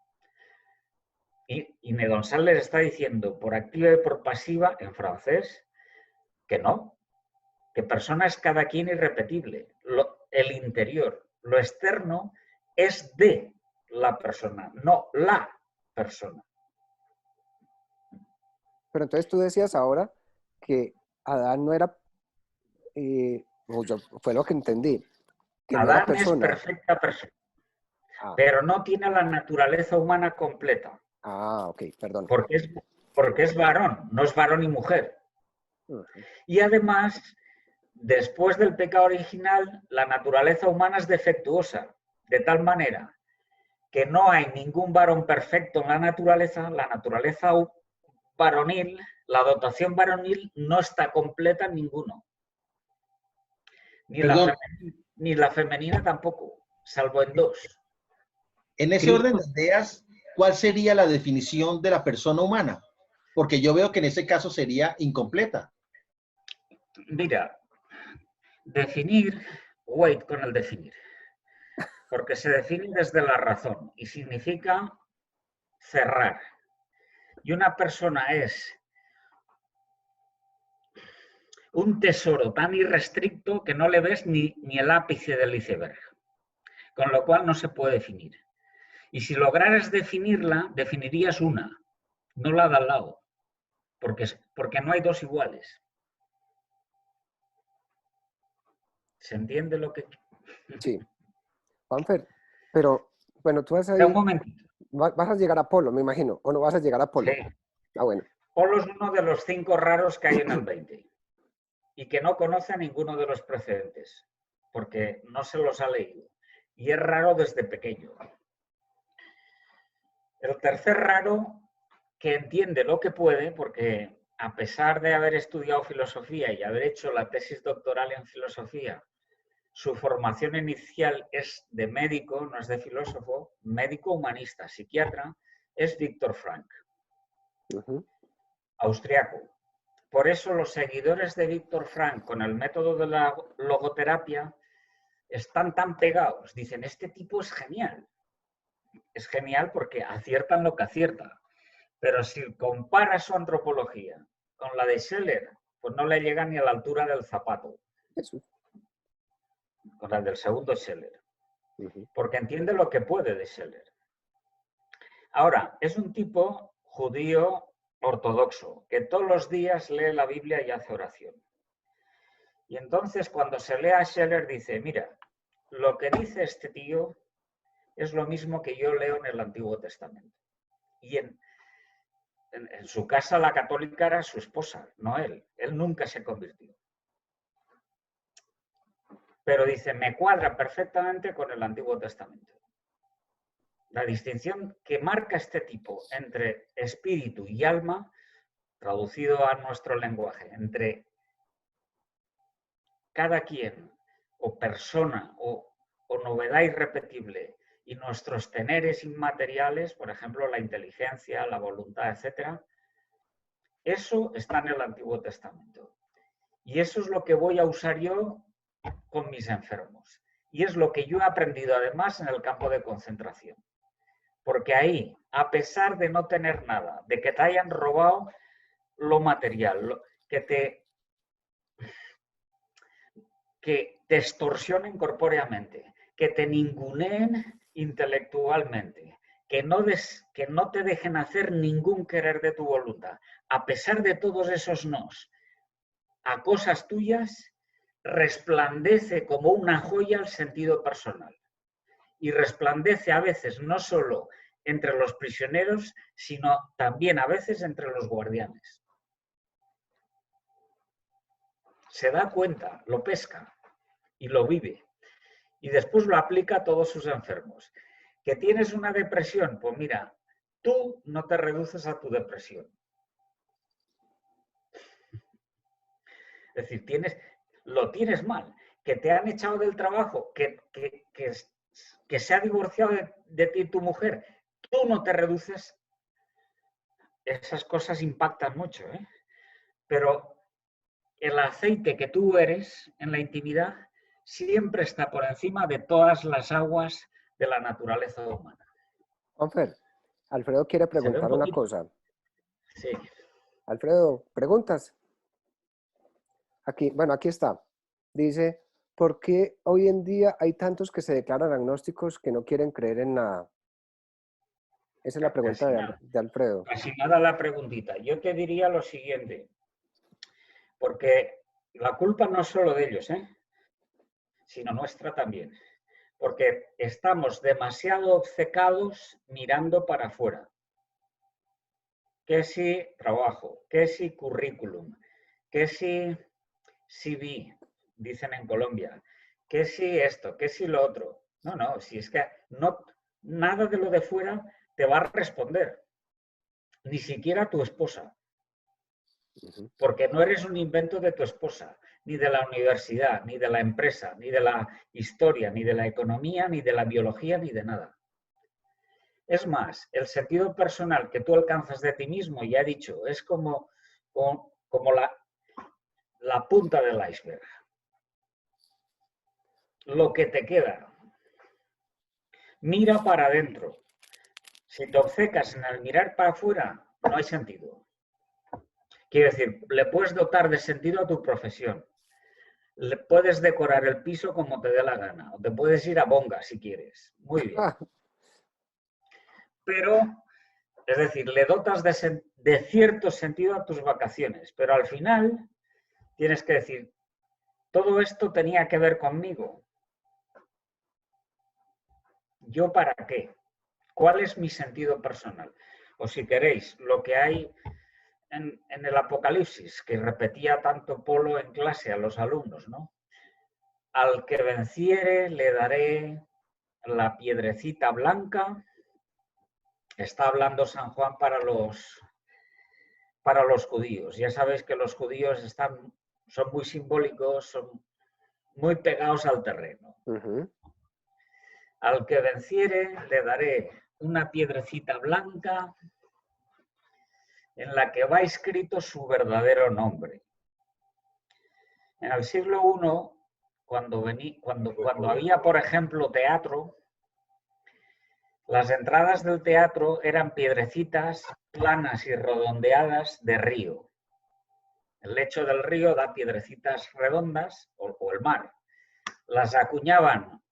Y Medoncel les está diciendo por activa y por pasiva, en francés, que no, que persona es cada quien irrepetible. El interior, lo externo, es de la persona, no la persona. Pero entonces tú decías ahora que Adán no era, fue lo que entendí, que no era Adán es persona. perfecta persona, pero no tiene la naturaleza humana completa. Ah, ok, perdón. Porque es varón, no es varón y mujer. Y además, después del pecado original, la naturaleza humana es defectuosa, de tal manera que no hay ningún varón perfecto en la naturaleza varonil, la dotación varonil no está completa en ninguno. Ni la femenina tampoco, salvo en dos. En ese orden de ideas, ¿cuál sería la definición de la persona humana? Porque yo veo que en ese caso sería incompleta. Mira, definir, wait con el definir, porque se define desde la razón y significa cerrar. Y una persona es un tesoro tan irrestricto que no le ves ni el ápice del iceberg, con lo cual no se puede definir. Y si lograras definirla, definirías una, no la de al lado, porque no hay dos iguales. ¿Se entiende lo que...? Sí. Juanfer, pero bueno, tú vas a ir... Un momentito. Vas a llegar a Polo, me imagino, o no vas a llegar a Polo. Sí. Ah, bueno. Polo es uno de los 5 raros que hay en el 20 y que no conoce a ninguno de los precedentes, porque no se los ha leído. Y es raro desde pequeño. El tercer raro, que entiende lo que puede, porque a pesar de haber estudiado filosofía y haber hecho la tesis doctoral en filosofía, su formación inicial es de médico, no es de filósofo, médico humanista, psiquiatra, es Viktor Frankl, austriaco. Por eso los seguidores de Viktor Frankl con el método de la logoterapia están tan pegados. Dicen, este tipo es genial. Es genial porque aciertan lo que acierta. Pero si compara su antropología con la de Scheller, pues no le llega ni a la altura del zapato. Con la del segundo Scheller. Porque entiende lo que puede de Scheller. Ahora, es un tipo judío ortodoxo, que todos los días lee la Biblia y hace oración. Y entonces cuando se lee a Scheller dice, mira, lo que dice este tío es lo mismo que yo leo en el Antiguo Testamento. Y en su casa la católica era su esposa, no él. Él nunca se convirtió. Pero dice, me cuadra perfectamente con el Antiguo Testamento. La distinción que marca este tipo entre espíritu y alma, traducido a nuestro lenguaje, entre cada quien o persona o novedad irrepetible y nuestros teneres inmateriales, por ejemplo, la inteligencia, la voluntad, etc., eso está en el Antiguo Testamento. Y eso es lo que voy a usar yo con mis enfermos. Y es lo que yo he aprendido además en el campo de concentración. Porque ahí, a pesar de no tener nada, de que te hayan robado lo material, que te extorsionen corpóreamente, que te ninguneen intelectualmente, que no te dejen hacer ningún querer de tu voluntad, a pesar de todos esos nos, a cosas tuyas, resplandece como una joya el sentido personal. Y resplandece a veces no solo entre los prisioneros, sino también a veces entre los guardianes. Se da cuenta, lo pesca y lo vive. Y después lo aplica a todos sus enfermos. ¿Que tienes una depresión? Pues mira, tú no te reduces a tu depresión. Es decir, lo tienes mal, que te han echado del trabajo, que se ha divorciado de ti tu mujer, tú no te reduces, esas cosas impactan mucho, ¿eh? Pero el aceite que tú eres en la intimidad siempre está por encima de todas las aguas de la naturaleza humana. Juanfer, Alfredo quiere preguntar una cosa. Sí. Alfredo, ¿preguntas? Aquí, bueno, aquí está. Dice, ¿por qué hoy en día hay tantos que se declaran agnósticos que no quieren creer en nada? Esa es la pregunta de Alfredo. Casi nada la preguntita. Yo te diría lo siguiente, porque la culpa no es solo de ellos, sino nuestra también. Porque estamos demasiado obcecados mirando para afuera. ¿Qué si trabajo? ¿Qué si currículum? ¿Qué si CV? Dicen en Colombia. ¿Qué si esto? ¿Qué si lo otro? No, si es que nada de lo de fuera te va a responder. Ni siquiera tu esposa. Porque no eres un invento de tu esposa, ni de la universidad, ni de la empresa, ni de la historia, ni de la economía, ni de la biología, ni de nada. Es más, el sentido personal que tú alcanzas de ti mismo, ya he dicho, es como la punta del iceberg. Lo que te queda. Mira para adentro. Si te obcecas en el mirar para afuera, no hay sentido. Quiero decir, le puedes dotar de sentido a tu profesión. Le puedes decorar el piso como te dé la gana. O te puedes ir a Bonga si quieres. Muy bien. Pero, es decir, le dotas de cierto sentido a tus vacaciones. Pero al final tienes que decir, todo esto tenía que ver conmigo. ¿Yo para qué? ¿Cuál es mi sentido personal? O si queréis, lo que hay en el Apocalipsis, que repetía tanto Polo en clase a los alumnos, ¿no? Al que venciere le daré la piedrecita blanca. Está hablando San Juan para los judíos. Ya sabéis que los judíos son muy simbólicos, son muy pegados al terreno. Al que venciere le daré una piedrecita blanca en la que va escrito su verdadero nombre. En el siglo I, cuando había, por ejemplo, teatro, las entradas del teatro eran piedrecitas planas y redondeadas de río. El lecho del río da piedrecitas redondas, o el mar. Las acuñaban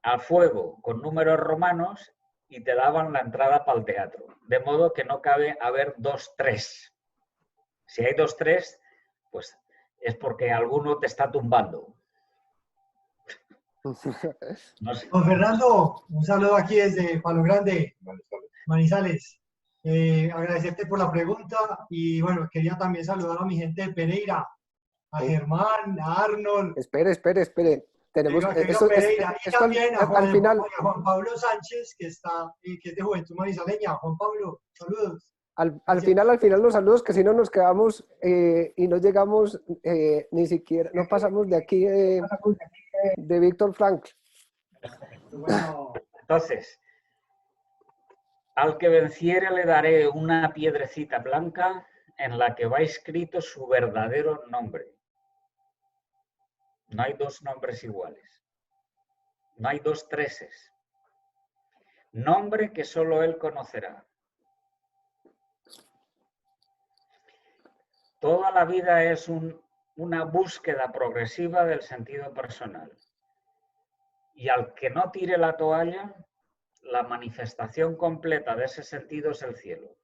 a fuego con números romanos y te daban la entrada para el teatro. De modo que no cabe haber 2, 3. Si hay 2, 3, pues es porque alguno te está tumbando. No sé. Don Fernando, un saludo aquí desde Palo Grande, Manizales. Agradecerte por la pregunta y bueno, quería también saludar a mi gente de Pereira, a Germán, a Arnold. Espere. Tenemos Pereira, y también a al final. Juan Pablo Sánchez, que es de Juventud Manizaleña. Juan Pablo, saludos. Al final los saludos, que si no nos quedamos y no llegamos ni siquiera, no pasamos de aquí de Víctor Frankl. Bueno. Entonces, al que venciere le daré una piedrecita blanca en la que va escrito su verdadero nombre. No hay 2 nombres iguales. No hay 2 treses. Nombre que solo él conocerá. Toda la vida es una búsqueda progresiva del sentido personal. Y al que no tire la toalla, la manifestación completa de ese sentido es el cielo.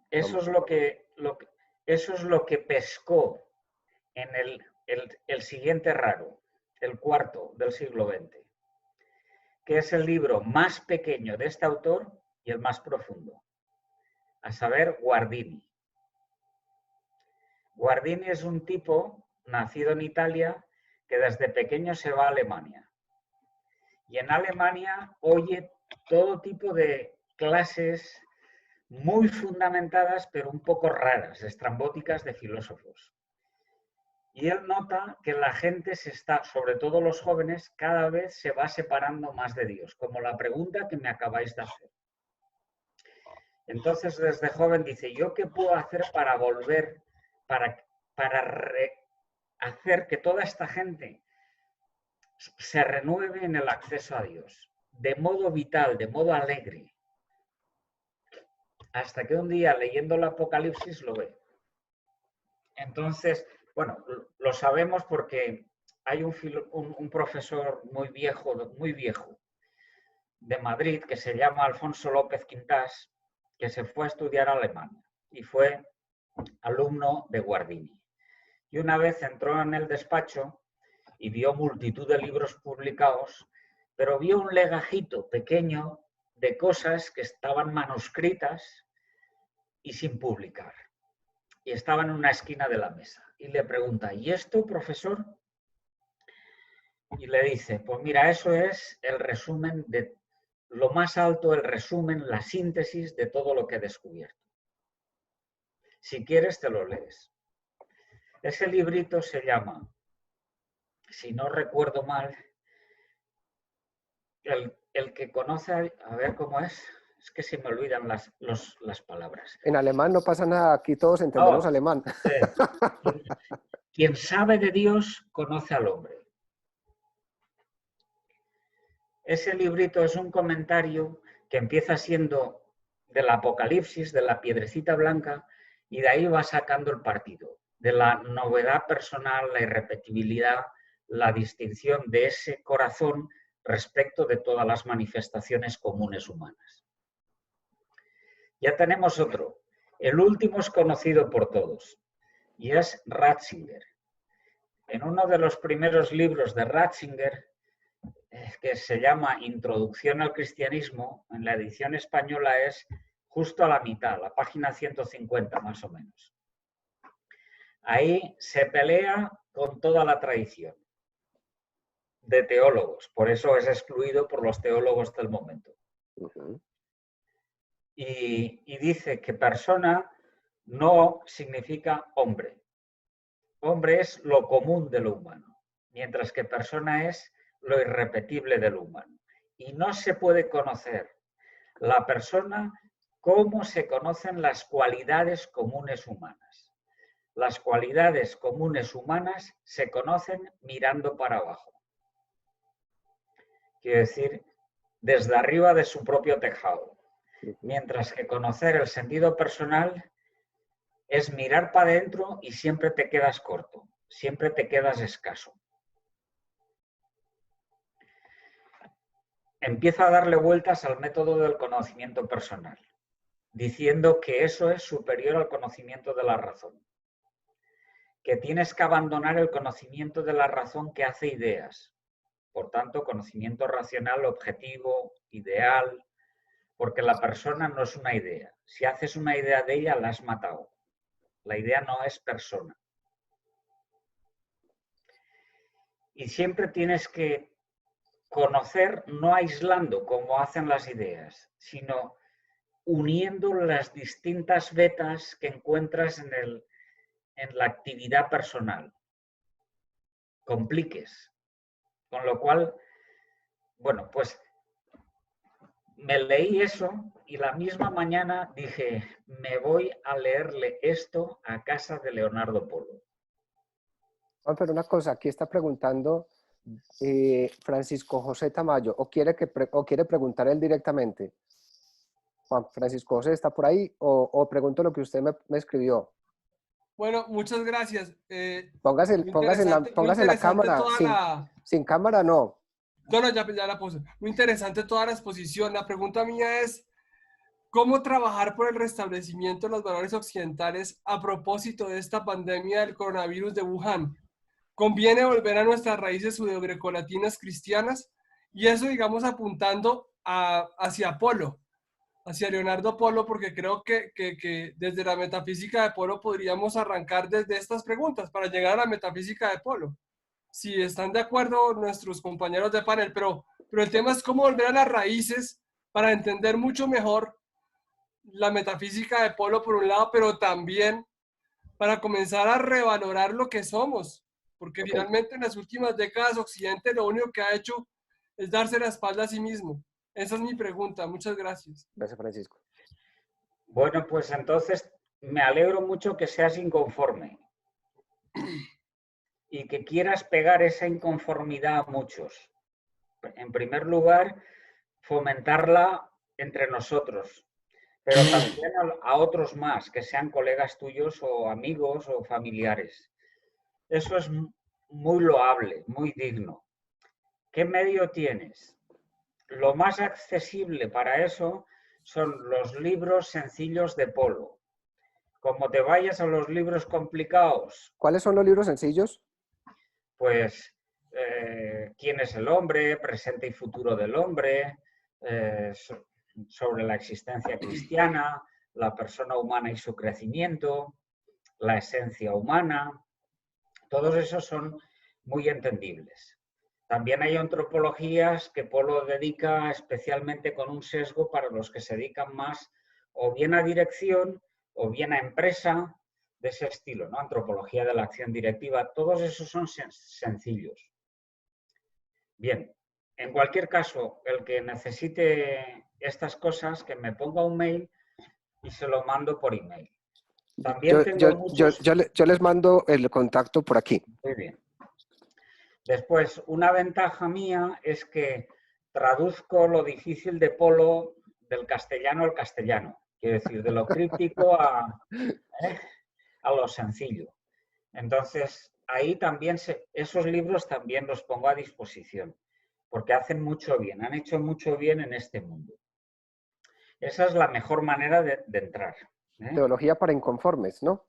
Eso es lo que pescó en el siguiente raro, el cuarto del siglo XX, que es el libro más pequeño de este autor y el más profundo, a saber, Guardini. Guardini es un tipo nacido en Italia que desde pequeño se va a Alemania. Y en Alemania oye todo tipo de clases muy fundamentadas, pero un poco raras, estrambóticas de filósofos. Y él nota que la gente se está, sobre todo los jóvenes, cada vez se va separando más de Dios, como la pregunta que me acabáis de hacer. Entonces, desde joven dice, ¿yo qué puedo hacer para volver, para hacer que toda esta gente se renueve en el acceso a Dios, de modo vital, de modo alegre? Hasta que un día, leyendo el Apocalipsis, lo ve. Entonces, bueno, lo sabemos porque hay un profesor muy viejo de Madrid que se llama Alfonso López Quintás, que se fue a estudiar alemán y fue alumno de Guardini. Y una vez entró en el despacho y vio multitud de libros publicados, pero vio un legajito pequeño de cosas que estaban manuscritas y sin publicar. Y estaba en una esquina de la mesa. Y le pregunta, ¿y esto, profesor? Y le dice, pues mira, eso es el resumen de lo más alto, el resumen, la síntesis de todo lo que he descubierto. Si quieres, te lo lees. Ese librito se llama, si no recuerdo mal, el que conoce, a ver cómo es que se me olvidan las palabras. En alemán no pasa nada, aquí todos entendemos alemán. Quien sabe de Dios conoce al hombre. Ese librito es un comentario que empieza siendo del Apocalipsis, de la piedrecita blanca, y de ahí va sacando el partido, de la novedad personal, la irrepetibilidad, la distinción de ese corazón respecto de todas las manifestaciones comunes humanas. Ya tenemos otro. El último es conocido por todos, y es Ratzinger. En uno de los primeros libros de Ratzinger, que se llama Introducción al Cristianismo, en la edición española es justo a la mitad, la página 150 más o menos. Ahí se pelea con toda la tradición de teólogos, por eso es excluido por los teólogos del momento. Y dice que persona no significa hombre. Hombre es lo común de lo humano, mientras que persona es lo irrepetible de lo humano. Y no se puede conocer la persona como se conocen las cualidades comunes humanas. Las cualidades comunes humanas se conocen mirando para abajo. Quiere decir, desde arriba de su propio tejado. Mientras que conocer el sentido personal es mirar para adentro y siempre te quedas corto, siempre te quedas escaso. Empieza a darle vueltas al método del conocimiento personal, diciendo que eso es superior al conocimiento de la razón, que tienes que abandonar el conocimiento de la razón que hace ideas, por tanto, conocimiento racional, objetivo, ideal, porque la persona no es una idea. Si haces una idea de ella, la has matado. La idea no es persona. Y siempre tienes que conocer no aislando como hacen las ideas, sino uniendo las distintas vetas que encuentras en la actividad personal. Compliques. Con lo cual, bueno, pues me leí eso y la misma mañana dije, me voy a leerle esto a casa de Leonardo Polo. Juan, pero una cosa, aquí está preguntando Francisco José Tamayo, o quiere preguntar él directamente. Juan Francisco José, ¿está por ahí? O pregunto lo que usted me escribió. Bueno, muchas gracias. Póngase la cámara. Sin cámara no. No, ya la puse. Muy interesante toda la exposición. La pregunta mía es, ¿cómo trabajar por el restablecimiento de los valores occidentales a propósito de esta pandemia del coronavirus de Wuhan? ¿Conviene volver a nuestras raíces judeogrecolatinas cristianas? Y eso, digamos, apuntando hacia Polo, hacia Leonardo Polo, porque creo que desde la metafísica de Polo podríamos arrancar desde estas preguntas para llegar a la metafísica de Polo. Si están de acuerdo nuestros compañeros de panel, pero el tema es cómo volver a las raíces para entender mucho mejor la metafísica de Polo por un lado, pero también para comenzar a revalorar lo que somos, porque finalmente en las últimas décadas Occidente lo único que ha hecho es darse la espalda a sí mismo. Esa es mi pregunta. Muchas gracias. Gracias, Francisco. Bueno, pues entonces me alegro mucho que seas inconforme y que quieras pegar esa inconformidad a muchos. En primer lugar, fomentarla entre nosotros, pero también a otros más, que sean colegas tuyos o amigos o familiares. Eso es muy loable, muy digno. ¿Qué medio tienes? Lo más accesible para eso son los libros sencillos de Polo. Como te vayas a los libros complicados, ¿Cuáles son los libros sencillos? pues ¿quién es el hombre? Presente y futuro del hombre, sobre la existencia cristiana, la persona humana y su crecimiento, la esencia humana. Todos esos son muy entendibles. También hay antropologías que Polo dedica especialmente con un sesgo para los que se dedican más o bien a dirección o bien a empresa, de ese estilo, ¿no? Antropología de la acción directiva. Todos esos son sencillos. Bien, en cualquier caso, el que necesite estas cosas, que me ponga un mail y se lo mando por email. También tengo muchos... yo les mando el contacto por aquí. Muy bien. Después, una ventaja mía es que traduzco lo difícil de Polo del castellano al castellano. Quiero decir, de lo críptico a lo sencillo. Entonces, ahí también, esos libros también los pongo a disposición, porque hacen mucho bien, han hecho mucho bien en este mundo. Esa es la mejor manera de entrar. Teología para inconformes, ¿no?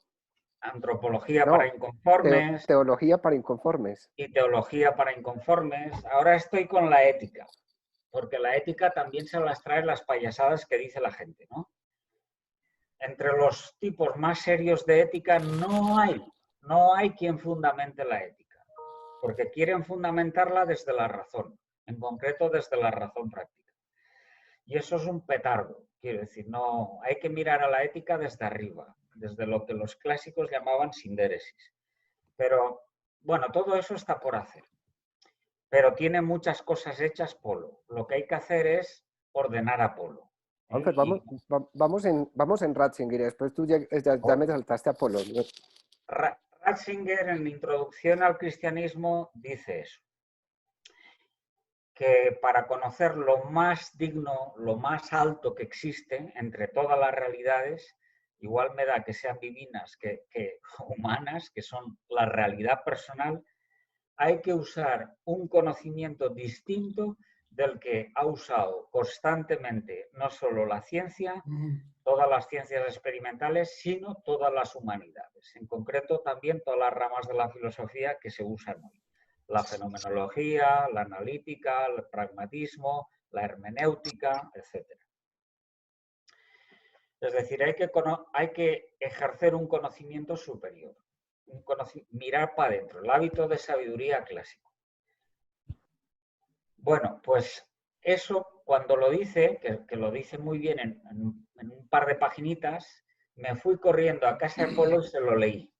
Antropología para inconformes. Teología para inconformes. Y teología para inconformes. Ahora estoy con la ética, porque la ética también se las trae las payasadas que dice la gente, ¿no? Entre los tipos más serios de ética no hay quien fundamente la ética, porque quieren fundamentarla desde la razón, en concreto desde la razón práctica. Y eso es un petardo, quiero decir, no, hay que mirar a la ética desde arriba, desde lo que los clásicos llamaban sindéresis. Pero, bueno, todo eso está por hacer. Pero tiene muchas cosas hechas Polo. Lo que hay que hacer es ordenar a Polo. Vamos en Ratzinger y después tú ya me saltaste a Polo. Ratzinger, en Introducción al Cristianismo, dice eso. Que para conocer lo más digno, lo más alto que existe entre todas las realidades, igual me da que sean divinas que humanas, que son la realidad personal, hay que usar un conocimiento distinto del que ha usado constantemente no solo la ciencia, todas las ciencias experimentales, sino todas las humanidades. En concreto, también todas las ramas de la filosofía que se usan hoy. La fenomenología, la analítica, el pragmatismo, la hermenéutica, etc. Es decir, hay que ejercer un conocimiento superior, mirar para adentro, el hábito de sabiduría clásico. Bueno, pues eso cuando lo dice, que lo dice muy bien en un par de paginitas, me fui corriendo a casa de Polo y se lo leí.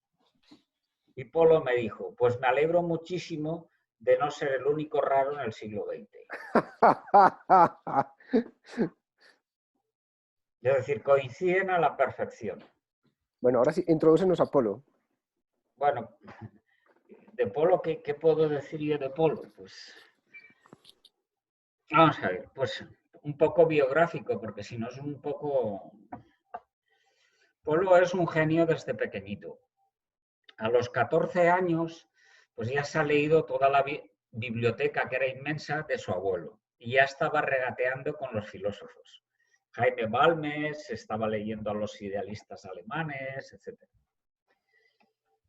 Y Polo me dijo, pues me alegro muchísimo de no ser el único raro en el siglo XX. Es decir, coinciden a la perfección. Bueno, ahora sí, introdúcenos a Polo. Bueno, de Polo, ¿qué puedo decir yo de Polo? Pues vamos a ver, pues un poco biográfico, porque si no es un poco... Polo es un genio desde pequeñito. A los 14 años, pues ya se ha leído toda la biblioteca, que era inmensa, de su abuelo. Y ya estaba regateando con los filósofos. Jaime Balmes, estaba leyendo a los idealistas alemanes, etc.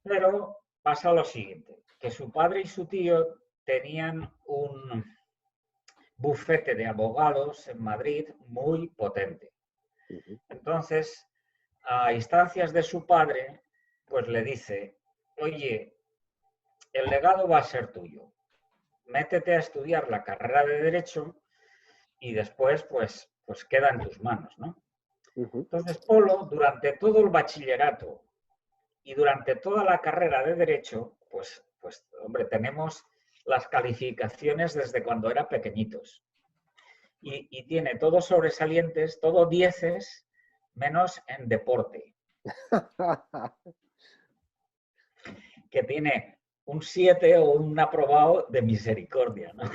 Pero pasa lo siguiente, que su padre y su tío tenían un bufete de abogados en Madrid muy potente. Entonces, a instancias de su padre, pues le dice, oye, el legado va a ser tuyo. Métete a estudiar la carrera de Derecho y después, pues queda en tus manos, ¿no? Entonces, Polo, durante todo el bachillerato y durante toda la carrera de Derecho, pues hombre, tenemos las calificaciones desde cuando era pequeñitos. Y tiene todos sobresalientes, todo 10, menos en deporte. Que tiene un 7 o un aprobado de misericordia, ¿no?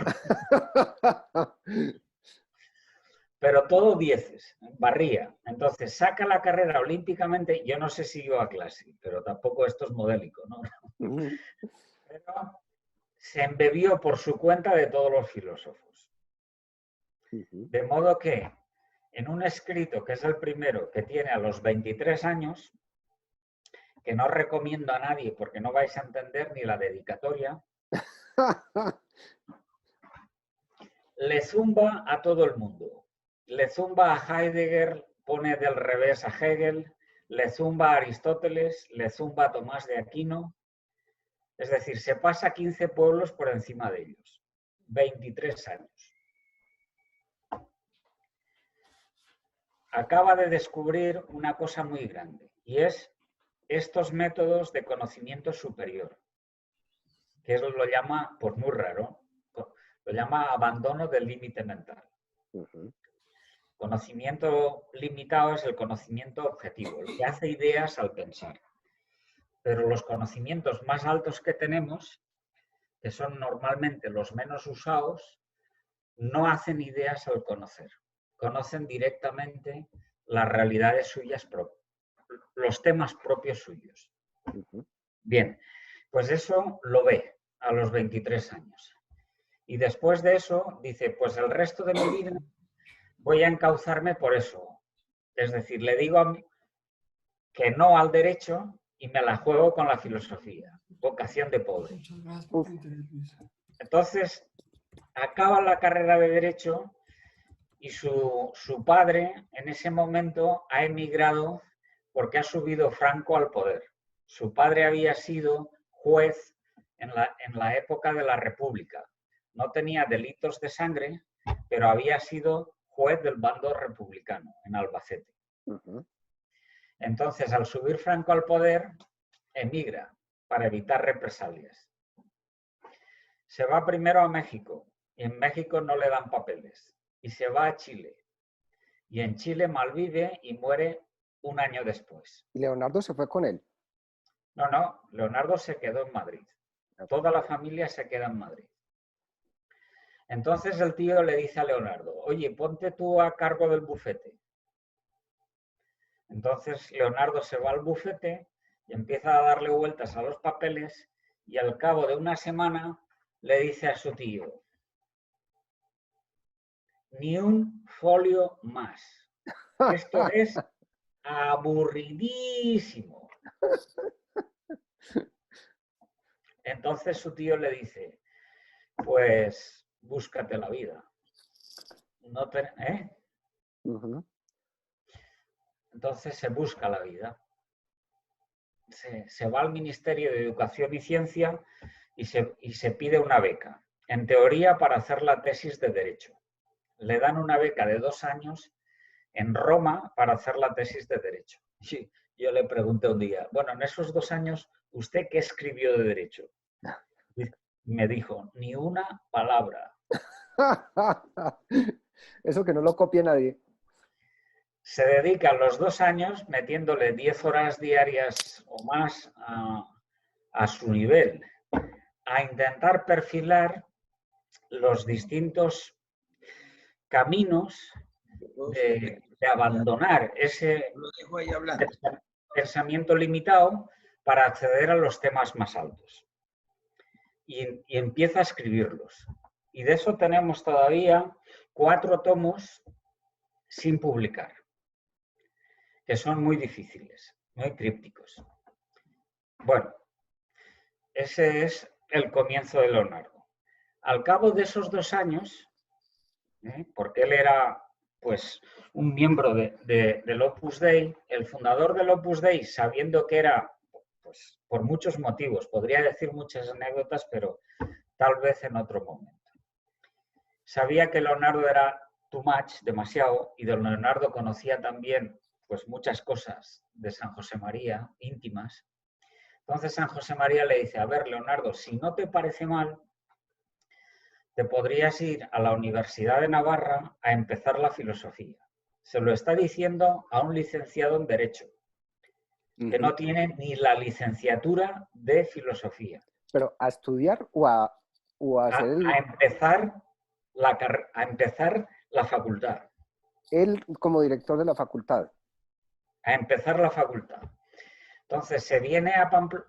Pero todo 10, barría. Entonces, saca la carrera olímpicamente. Yo no sé si iba a clase, pero tampoco esto es modélico, ¿no? Pero se embebió por su cuenta de todos los filósofos. De modo que, en un escrito que es el primero que tiene a los 23 años, que no recomiendo a nadie porque no vais a entender ni la dedicatoria, le zumba a todo el mundo. Le zumba a Heidegger, pone del revés a Hegel, le zumba a Aristóteles, le zumba a Tomás de Aquino. Es decir, se pasa 15 pueblos por encima de ellos. 23 años. Acaba de descubrir una cosa muy grande, y es estos métodos de conocimiento superior, que eso lo llama, pues muy raro, lo llama abandono del límite mental. Conocimiento limitado es el conocimiento objetivo, el que hace ideas al pensar. Pero los conocimientos más altos que tenemos, que son normalmente los menos usados, no hacen ideas al conocer. Conocen directamente las realidades suyas propias, los temas propios suyos. Bien, pues eso lo ve a los 23 años. Y después de eso dice, pues el resto de mi vida voy a encauzarme por eso. Es decir, le digo que no al derecho y me la juego con la filosofía. Vocación de pobre. Entonces, acaba la carrera de derecho y su padre en ese momento ha emigrado porque ha subido Franco al poder. Su padre había sido juez en la época de la República. No tenía delitos de sangre, pero había sido juez del bando republicano en Albacete. Entonces, al subir Franco al poder, emigra para evitar represalias. Se va primero a México y en México no le dan papeles. Y se va a Chile. Y en Chile malvive y muere un año después. ¿Y Leonardo se fue con él? No, Leonardo se quedó en Madrid. Toda la familia se queda en Madrid. Entonces el tío le dice a Leonardo, oye, ponte tú a cargo del bufete. Entonces Leonardo se va al bufete y empieza a darle vueltas a los papeles y al cabo de una semana le dice a su tío, ni un folio más. Esto es aburridísimo. Entonces su tío le dice, pues búscate la vida. No te, Entonces se busca la vida. Se va al Ministerio de Educación y Ciencia y se pide una beca. En teoría para hacer la tesis de Derecho. Le dan una beca de 2 años en Roma para hacer la tesis de Derecho. Y yo le pregunté un día, bueno, en esos 2 años, ¿usted qué escribió de Derecho? Y me dijo, ni una palabra. Eso que no lo copie nadie. Se dedica los 2 años metiéndole 10 horas diarias o más a su nivel, a intentar perfilar los distintos caminos de abandonar ese pensamiento limitado para acceder a los temas más altos. Y empieza a escribirlos. Y de eso tenemos todavía 4 tomos sin publicar, que son muy difíciles, muy crípticos. Bueno, ese es el comienzo de Leonardo. Al cabo de esos 2 años, porque él era pues un miembro del Opus Dei, el fundador del Opus Dei, sabiendo que era, pues por muchos motivos, podría decir muchas anécdotas, pero tal vez en otro momento. Sabía que Leonardo era too much, demasiado, y de Leonardo conocía también pues muchas cosas de San José María, íntimas. Entonces San José María le dice, a ver, Leonardo, si no te parece mal, te podrías ir a la Universidad de Navarra a empezar la filosofía. Se lo está diciendo a un licenciado en Derecho, que no tiene ni la licenciatura de filosofía. ¿Pero a estudiar o a hacer el... A empezar la facultad. Él como director de la facultad. A empezar la facultad. Entonces se viene a Pamplona,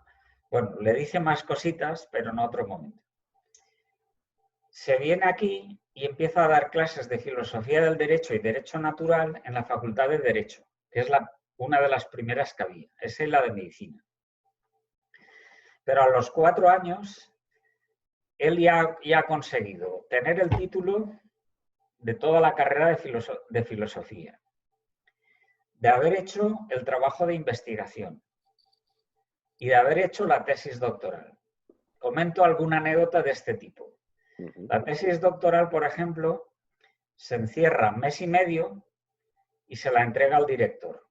bueno, le dice más cositas, pero en otro momento. Se viene aquí y empieza a dar clases de filosofía del derecho y derecho natural en la Facultad de Derecho, que es una de las primeras que había. Esa es la de medicina. Pero a los 4 años, él ya ha conseguido tener el título de toda la carrera de filosofía, de haber hecho el trabajo de investigación y de haber hecho la tesis doctoral. Comento alguna anécdota de este tipo. La tesis doctoral, por ejemplo, se encierra 1 mes y medio y se la entrega al director.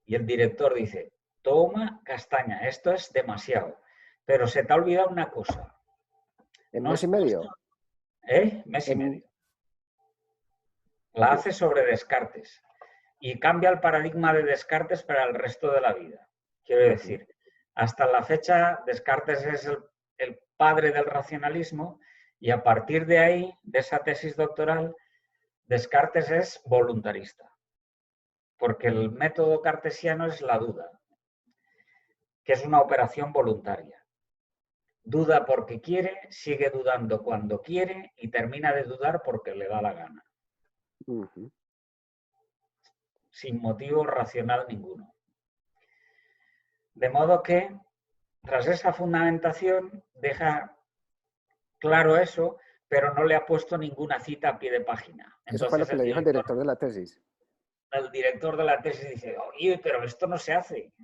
Y el director dice, toma castaña, esto es demasiado, pero se te ha olvidado una cosa. ¿En mes y medio? Mes y medio. La hace sobre Descartes y cambia el paradigma de Descartes para el resto de la vida. Quiero decir, hasta la fecha Descartes es el padre del racionalismo y a partir de ahí, de esa tesis doctoral, Descartes es voluntarista. Porque el método cartesiano es la duda, que es una operación voluntaria. Duda porque quiere, sigue dudando cuando quiere y termina de dudar porque le da la gana. Sin motivo racional ninguno. De modo que, tras esa fundamentación, deja claro eso, pero no le ha puesto ninguna cita a pie de página. Eso fue lo que le dijo el director de la tesis. El director de la tesis dice, oye, pero esto no se hace.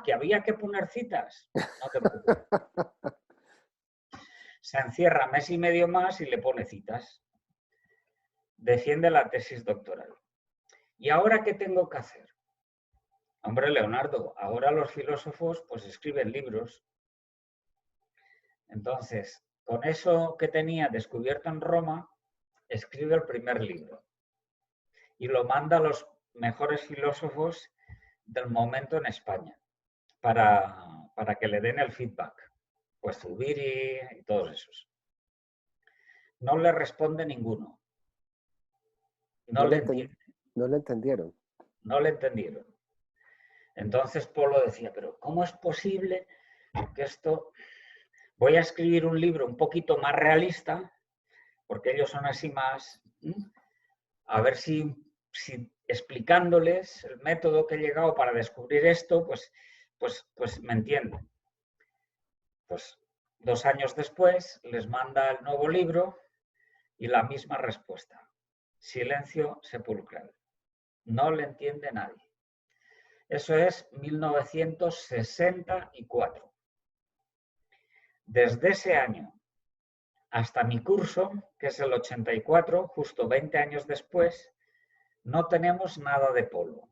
Que había que poner citas. No te preocupes. Se encierra 1 mes y medio más y le pone citas. Defiende la tesis doctoral. ¿Y ahora qué tengo que hacer? Hombre, Leonardo, ahora los filósofos pues escriben libros. Entonces, con eso que tenía descubierto en Roma, escribe el primer libro. Y lo manda a los mejores filósofos del momento en España para que le den el feedback. Pues Zubiri y todos esos. No le responde ninguno. No le entiende. No le entendieron. No le entendieron. Entonces Polo decía, pero ¿cómo es posible que esto... Voy a escribir un libro un poquito más realista, porque ellos son así más... A ver si explicándoles el método que he llegado para descubrir esto, pues me entienden. Pues 2 años después les manda el nuevo libro y la misma respuesta. Silencio sepulcral. No le entiende nadie. Eso es 1964. Desde ese año hasta mi curso, que es el 84, justo 20 años después, no tenemos nada de Polo.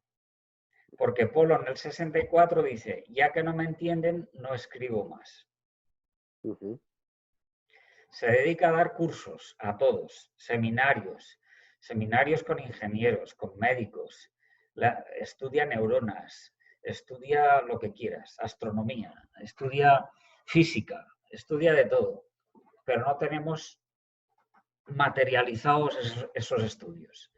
Porque Polo en el 64 dice, ya que no me entienden, no escribo más. Se dedica a dar cursos a todos, seminarios con ingenieros, con médicos, estudia neuronas, estudia lo que quieras, astronomía, estudia física, estudia de todo, pero no tenemos materializados esos estudios.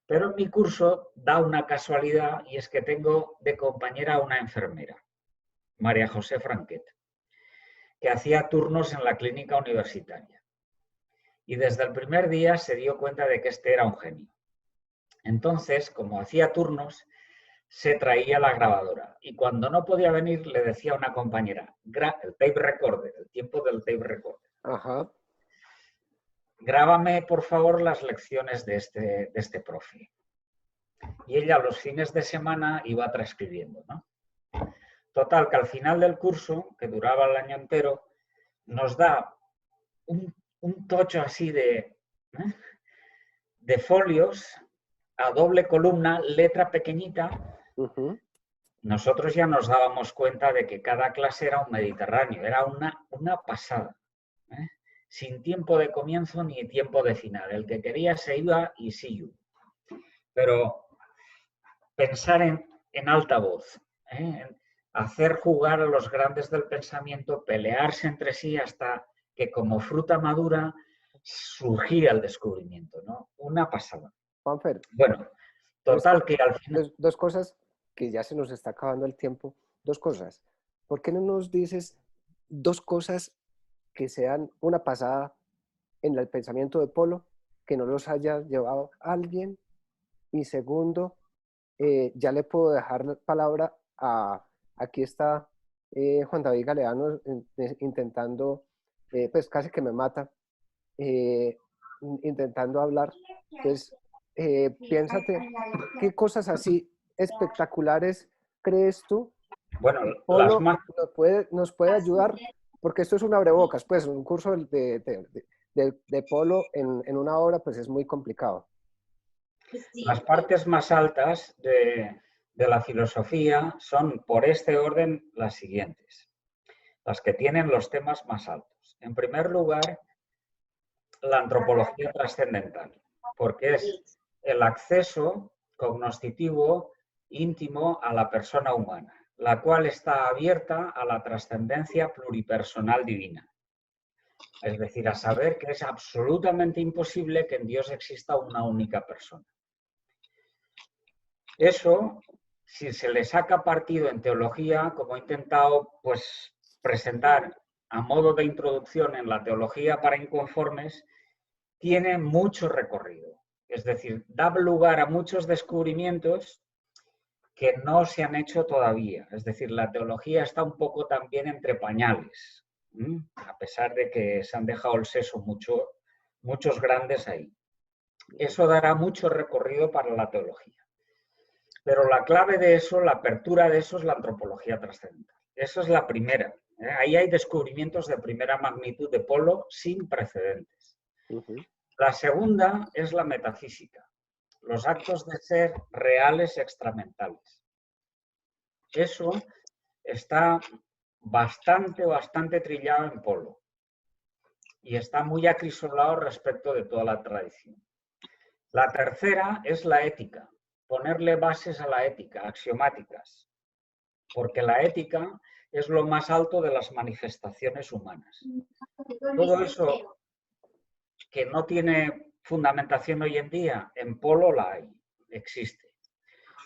Pero en mi curso da una casualidad y es que tengo de compañera a una enfermera, María José Franquet, que hacía turnos en la clínica universitaria. Y desde el primer día se dio cuenta de que este era un genio. Entonces, como hacía turnos, se traía la grabadora. Y cuando no podía venir, le decía a una compañera, el tape recorder, el tiempo del tape recorder. Grábame, por favor, las lecciones de este profe. Y ella los fines de semana iba transcribiendo, ¿no? Total, que al final del curso, que duraba el año entero, nos da un tocho así de folios a doble columna, letra pequeñita, nosotros ya nos dábamos cuenta de que cada clase era un Mediterráneo, era una pasada, ¿eh? Sin tiempo de comienzo ni tiempo de final. El que quería se iba y see you. Pero pensar en alta voz, ¿eh? Hacer jugar a los grandes del pensamiento, pelearse entre sí hasta que como fruta madura surgía el descubrimiento, ¿no? Una pasada. Juanfer, bueno, total que al final... Dos cosas que ya se nos está acabando el tiempo. Dos cosas. ¿Por qué no nos dices dos cosas que sean una pasada en el pensamiento de Polo, que no los haya llevado alguien? Y segundo, ya le puedo dejar la palabra a... Aquí está Juan David Galeano intentando, pues casi que me mata, intentando hablar. Pues piénsate, ¿qué cosas así espectaculares crees tú? Bueno, Polo nos puede ayudar, porque esto es un abrebocas, pues un curso de Polo en una hora pues es muy complicado. Las partes más altas de la filosofía son, por este orden, las siguientes. Las que tienen los temas más altos. En primer lugar, la antropología trascendental, porque es el acceso cognoscitivo íntimo a la persona humana, la cual está abierta a la trascendencia pluripersonal divina. Es decir, a saber que es absolutamente imposible que en Dios exista una única persona. Eso, si se le saca partido en teología, como he intentado pues, presentar a modo de introducción en la teología para inconformes, tiene mucho recorrido. Es decir, da lugar a muchos descubrimientos que no se han hecho todavía. Es decir, la teología está un poco también entre pañales, a pesar de que se han dejado el seso muchos grandes ahí. Eso dará mucho recorrido para la teología. Pero la clave de eso, la apertura de eso es la antropología trascendental. Eso es la primera. Ahí hay descubrimientos de primera magnitud de Polo sin precedentes. La segunda es la metafísica, los actos de ser reales extramentales. Eso está bastante trillado en Polo y está muy acrisolado respecto de toda la tradición. La tercera es la ética, ponerle bases a la ética, axiomáticas, porque la ética es lo más alto de las manifestaciones humanas. Todo eso que no tiene fundamentación hoy en día, en Polo la hay, existe.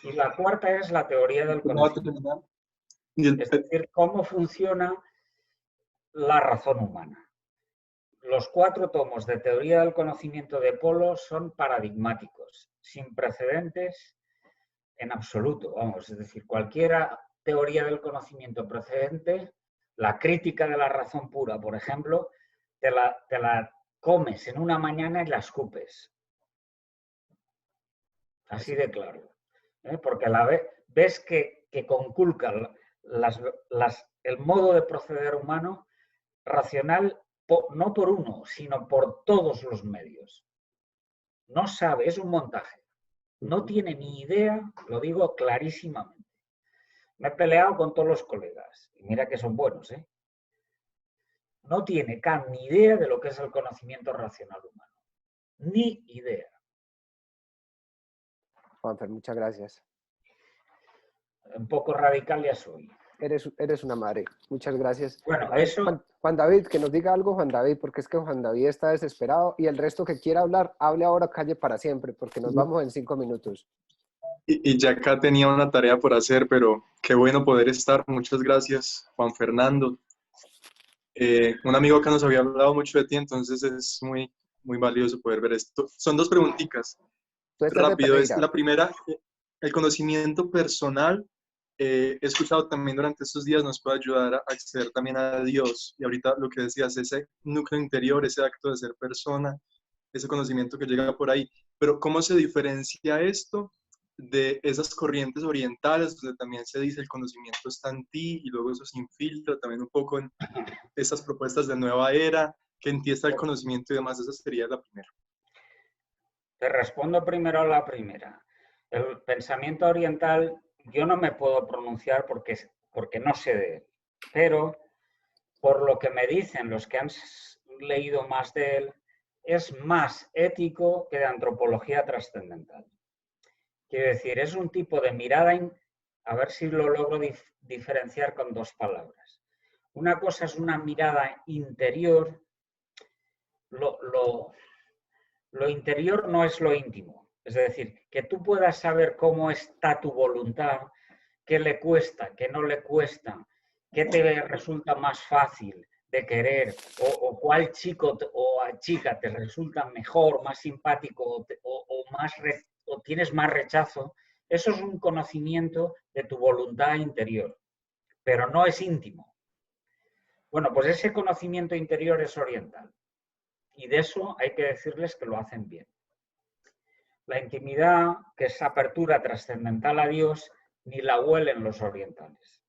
Y la cuarta es la teoría del conocimiento. Es decir, cómo funciona la razón humana. Los 4 tomos de teoría del conocimiento de Polo son paradigmáticos, sin precedentes en absoluto. Vamos, es decir, cualquier teoría del conocimiento precedente, la crítica de la razón pura, por ejemplo, te la comes en una mañana y la escupes. Así de claro. Porque ves que conculca el modo de proceder humano racional, no por uno, sino por todos los medios. No sabe, es un montaje. No tiene ni idea, lo digo clarísimamente. Me he peleado con todos los colegas, y mira que son buenos, ¿eh? No tiene ni idea de lo que es el conocimiento racional humano. Ni idea. Juanfer, muchas gracias. Un poco radical ya soy. Eres una madre. Muchas gracias. Bueno, a ver, eso... Juan David, que nos diga algo, Juan David, porque es que Juan David está desesperado y el resto que quiera hablar, hable ahora, calle para siempre, porque nos vamos en 5 minutos. Y ya acá tenía una tarea por hacer, pero qué bueno poder estar. Muchas gracias, Juan Fernando. Un amigo acá nos había hablado mucho de ti, entonces es muy valioso poder ver esto. Son 2 preguntitas. Rápido, es la primera, el conocimiento personal. He escuchado también durante estos días nos puede ayudar a acceder también a Dios. Y ahorita lo que decías, ese núcleo interior, ese acto de ser persona, ese conocimiento que llega por ahí. Pero ¿cómo se diferencia esto de esas corrientes orientales donde también se dice el conocimiento está en ti y luego eso se infiltra también un poco en estas propuestas de nueva era, que en ti está el conocimiento y demás? Esa sería la primera. Te respondo primero a la primera. El pensamiento oriental, yo no me puedo pronunciar porque no sé de él, pero por lo que me dicen los que han leído más de él, es más ético que de antropología trascendental. Quiero decir, es un tipo de mirada, a ver si lo logro diferenciar con dos palabras. Una cosa es una mirada interior, lo interior no es lo íntimo. Es decir, que tú puedas saber cómo está tu voluntad, qué le cuesta, qué no le cuesta, qué te resulta más fácil de querer, o cuál chico o chica te resulta mejor, más simpático o tienes más rechazo. Eso es un conocimiento de tu voluntad interior, pero no es íntimo. Bueno, pues ese conocimiento interior es oriental. Y de eso hay que decirles que lo hacen bien. La intimidad, que es apertura trascendental a Dios, ni la huelen los orientales.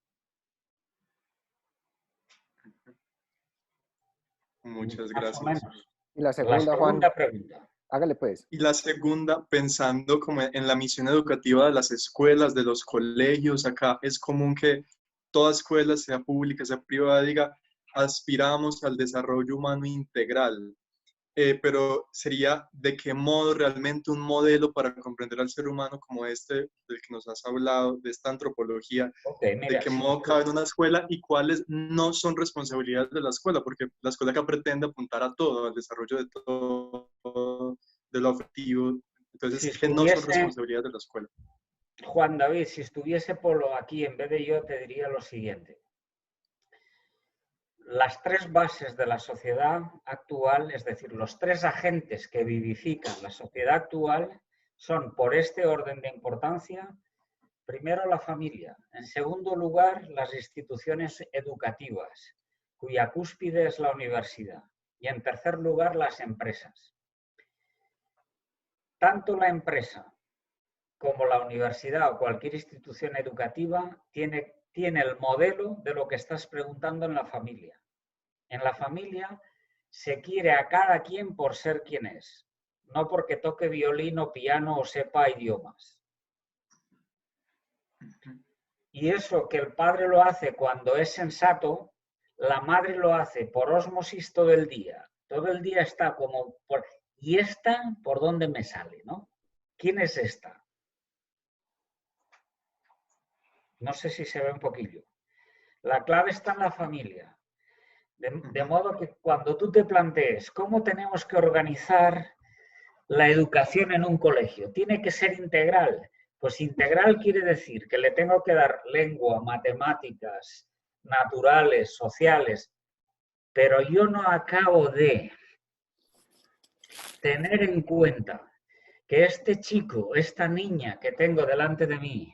Muchas Más o gracias. menos. Y la segunda, Juan. Pregunta. Hágale pues. Y la segunda, pensando como en la misión educativa de las escuelas, de los colegios, acá es común que toda escuela, sea pública, sea privada, diga, aspiramos al desarrollo humano integral. Pero sería de qué modo realmente un modelo para comprender al ser humano como este del que nos has hablado, de esta antropología, de qué modo cabe en una escuela y cuáles no son responsabilidades de la escuela, porque la escuela acá pretende apuntar a todo, al desarrollo de todo, de lo afectivo, entonces que no son responsabilidades de la escuela. Juan David, si estuviese Polo aquí en vez de yo, te diría lo siguiente. Las tres bases de la sociedad actual, es decir, los tres agentes que vivifican la sociedad actual, son por este orden de importancia, primero la familia, en segundo lugar las instituciones educativas, cuya cúspide es la universidad, y en tercer lugar las empresas. Tanto la empresa como la universidad o cualquier institución educativa tiene el modelo de lo que estás preguntando en la familia. En la familia se quiere a cada quien por ser quien es, no porque toque violín o piano o sepa idiomas. Y eso que el padre lo hace cuando es sensato, la madre lo hace por ósmosis todo el día. Todo el día está como, ¿y esta por dónde me sale, no? ¿Quién es esta? No sé si se ve un poquillo. La clave está en la familia. De modo que cuando tú te plantees cómo tenemos que organizar la educación en un colegio, tiene que ser integral. Pues integral quiere decir que le tengo que dar lengua, matemáticas, naturales, sociales, pero yo no acabo de tener en cuenta que este chico, esta niña que tengo delante de mí,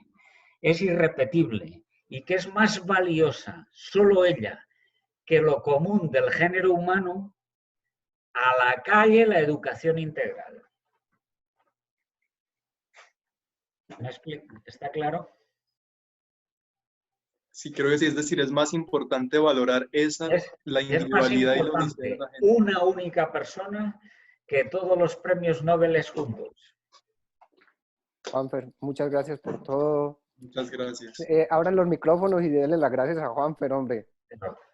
es irrepetible y que es más valiosa, solo ella, que lo común del género humano, a la calle la educación integral. ¿Me explico? ¿Está claro? Sí, creo que sí, es decir, es más importante valorar la individualidad y la unicidad de la gente. Una única persona que todos los premios Nobel juntos. Juanfer, muchas gracias por todo. Muchas gracias. Abran los micrófonos y denle las gracias a Juanfer, hombre.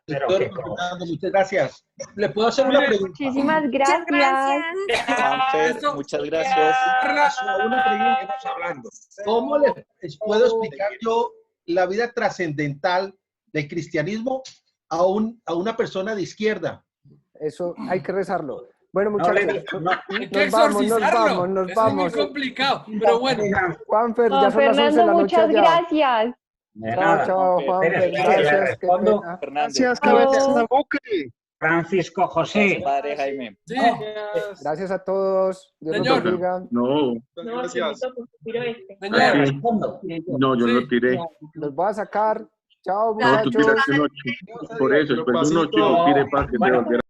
Muchas gracias. ¿Le puedo hacer una pregunta? Muchísimas gracias. Juanfer, muchas gracias. Una pregunta que estamos hablando. ¿Cómo les puedo explicar yo la vida trascendental del cristianismo a una persona de izquierda? Eso hay que rezarlo. Bueno, muchachos, hay que exorcizarlo. nos es vamos. muy complicado, pero bueno. Juanfer, ya son las 11 de la noche muchas ya. gracias. Chao, Juanfer. Gracias. Gracias, cabeza bucle. Francisco José. Padre Jaime. Sí. Gracias a todos. Dios los Señor. bendiga. No, Gracias. Señor. no, yo lo tiré. Los voy a sacar. Chao, No, tú muchachos. tiraste un 8. Por eso, después de un 8 tire para que te volviera.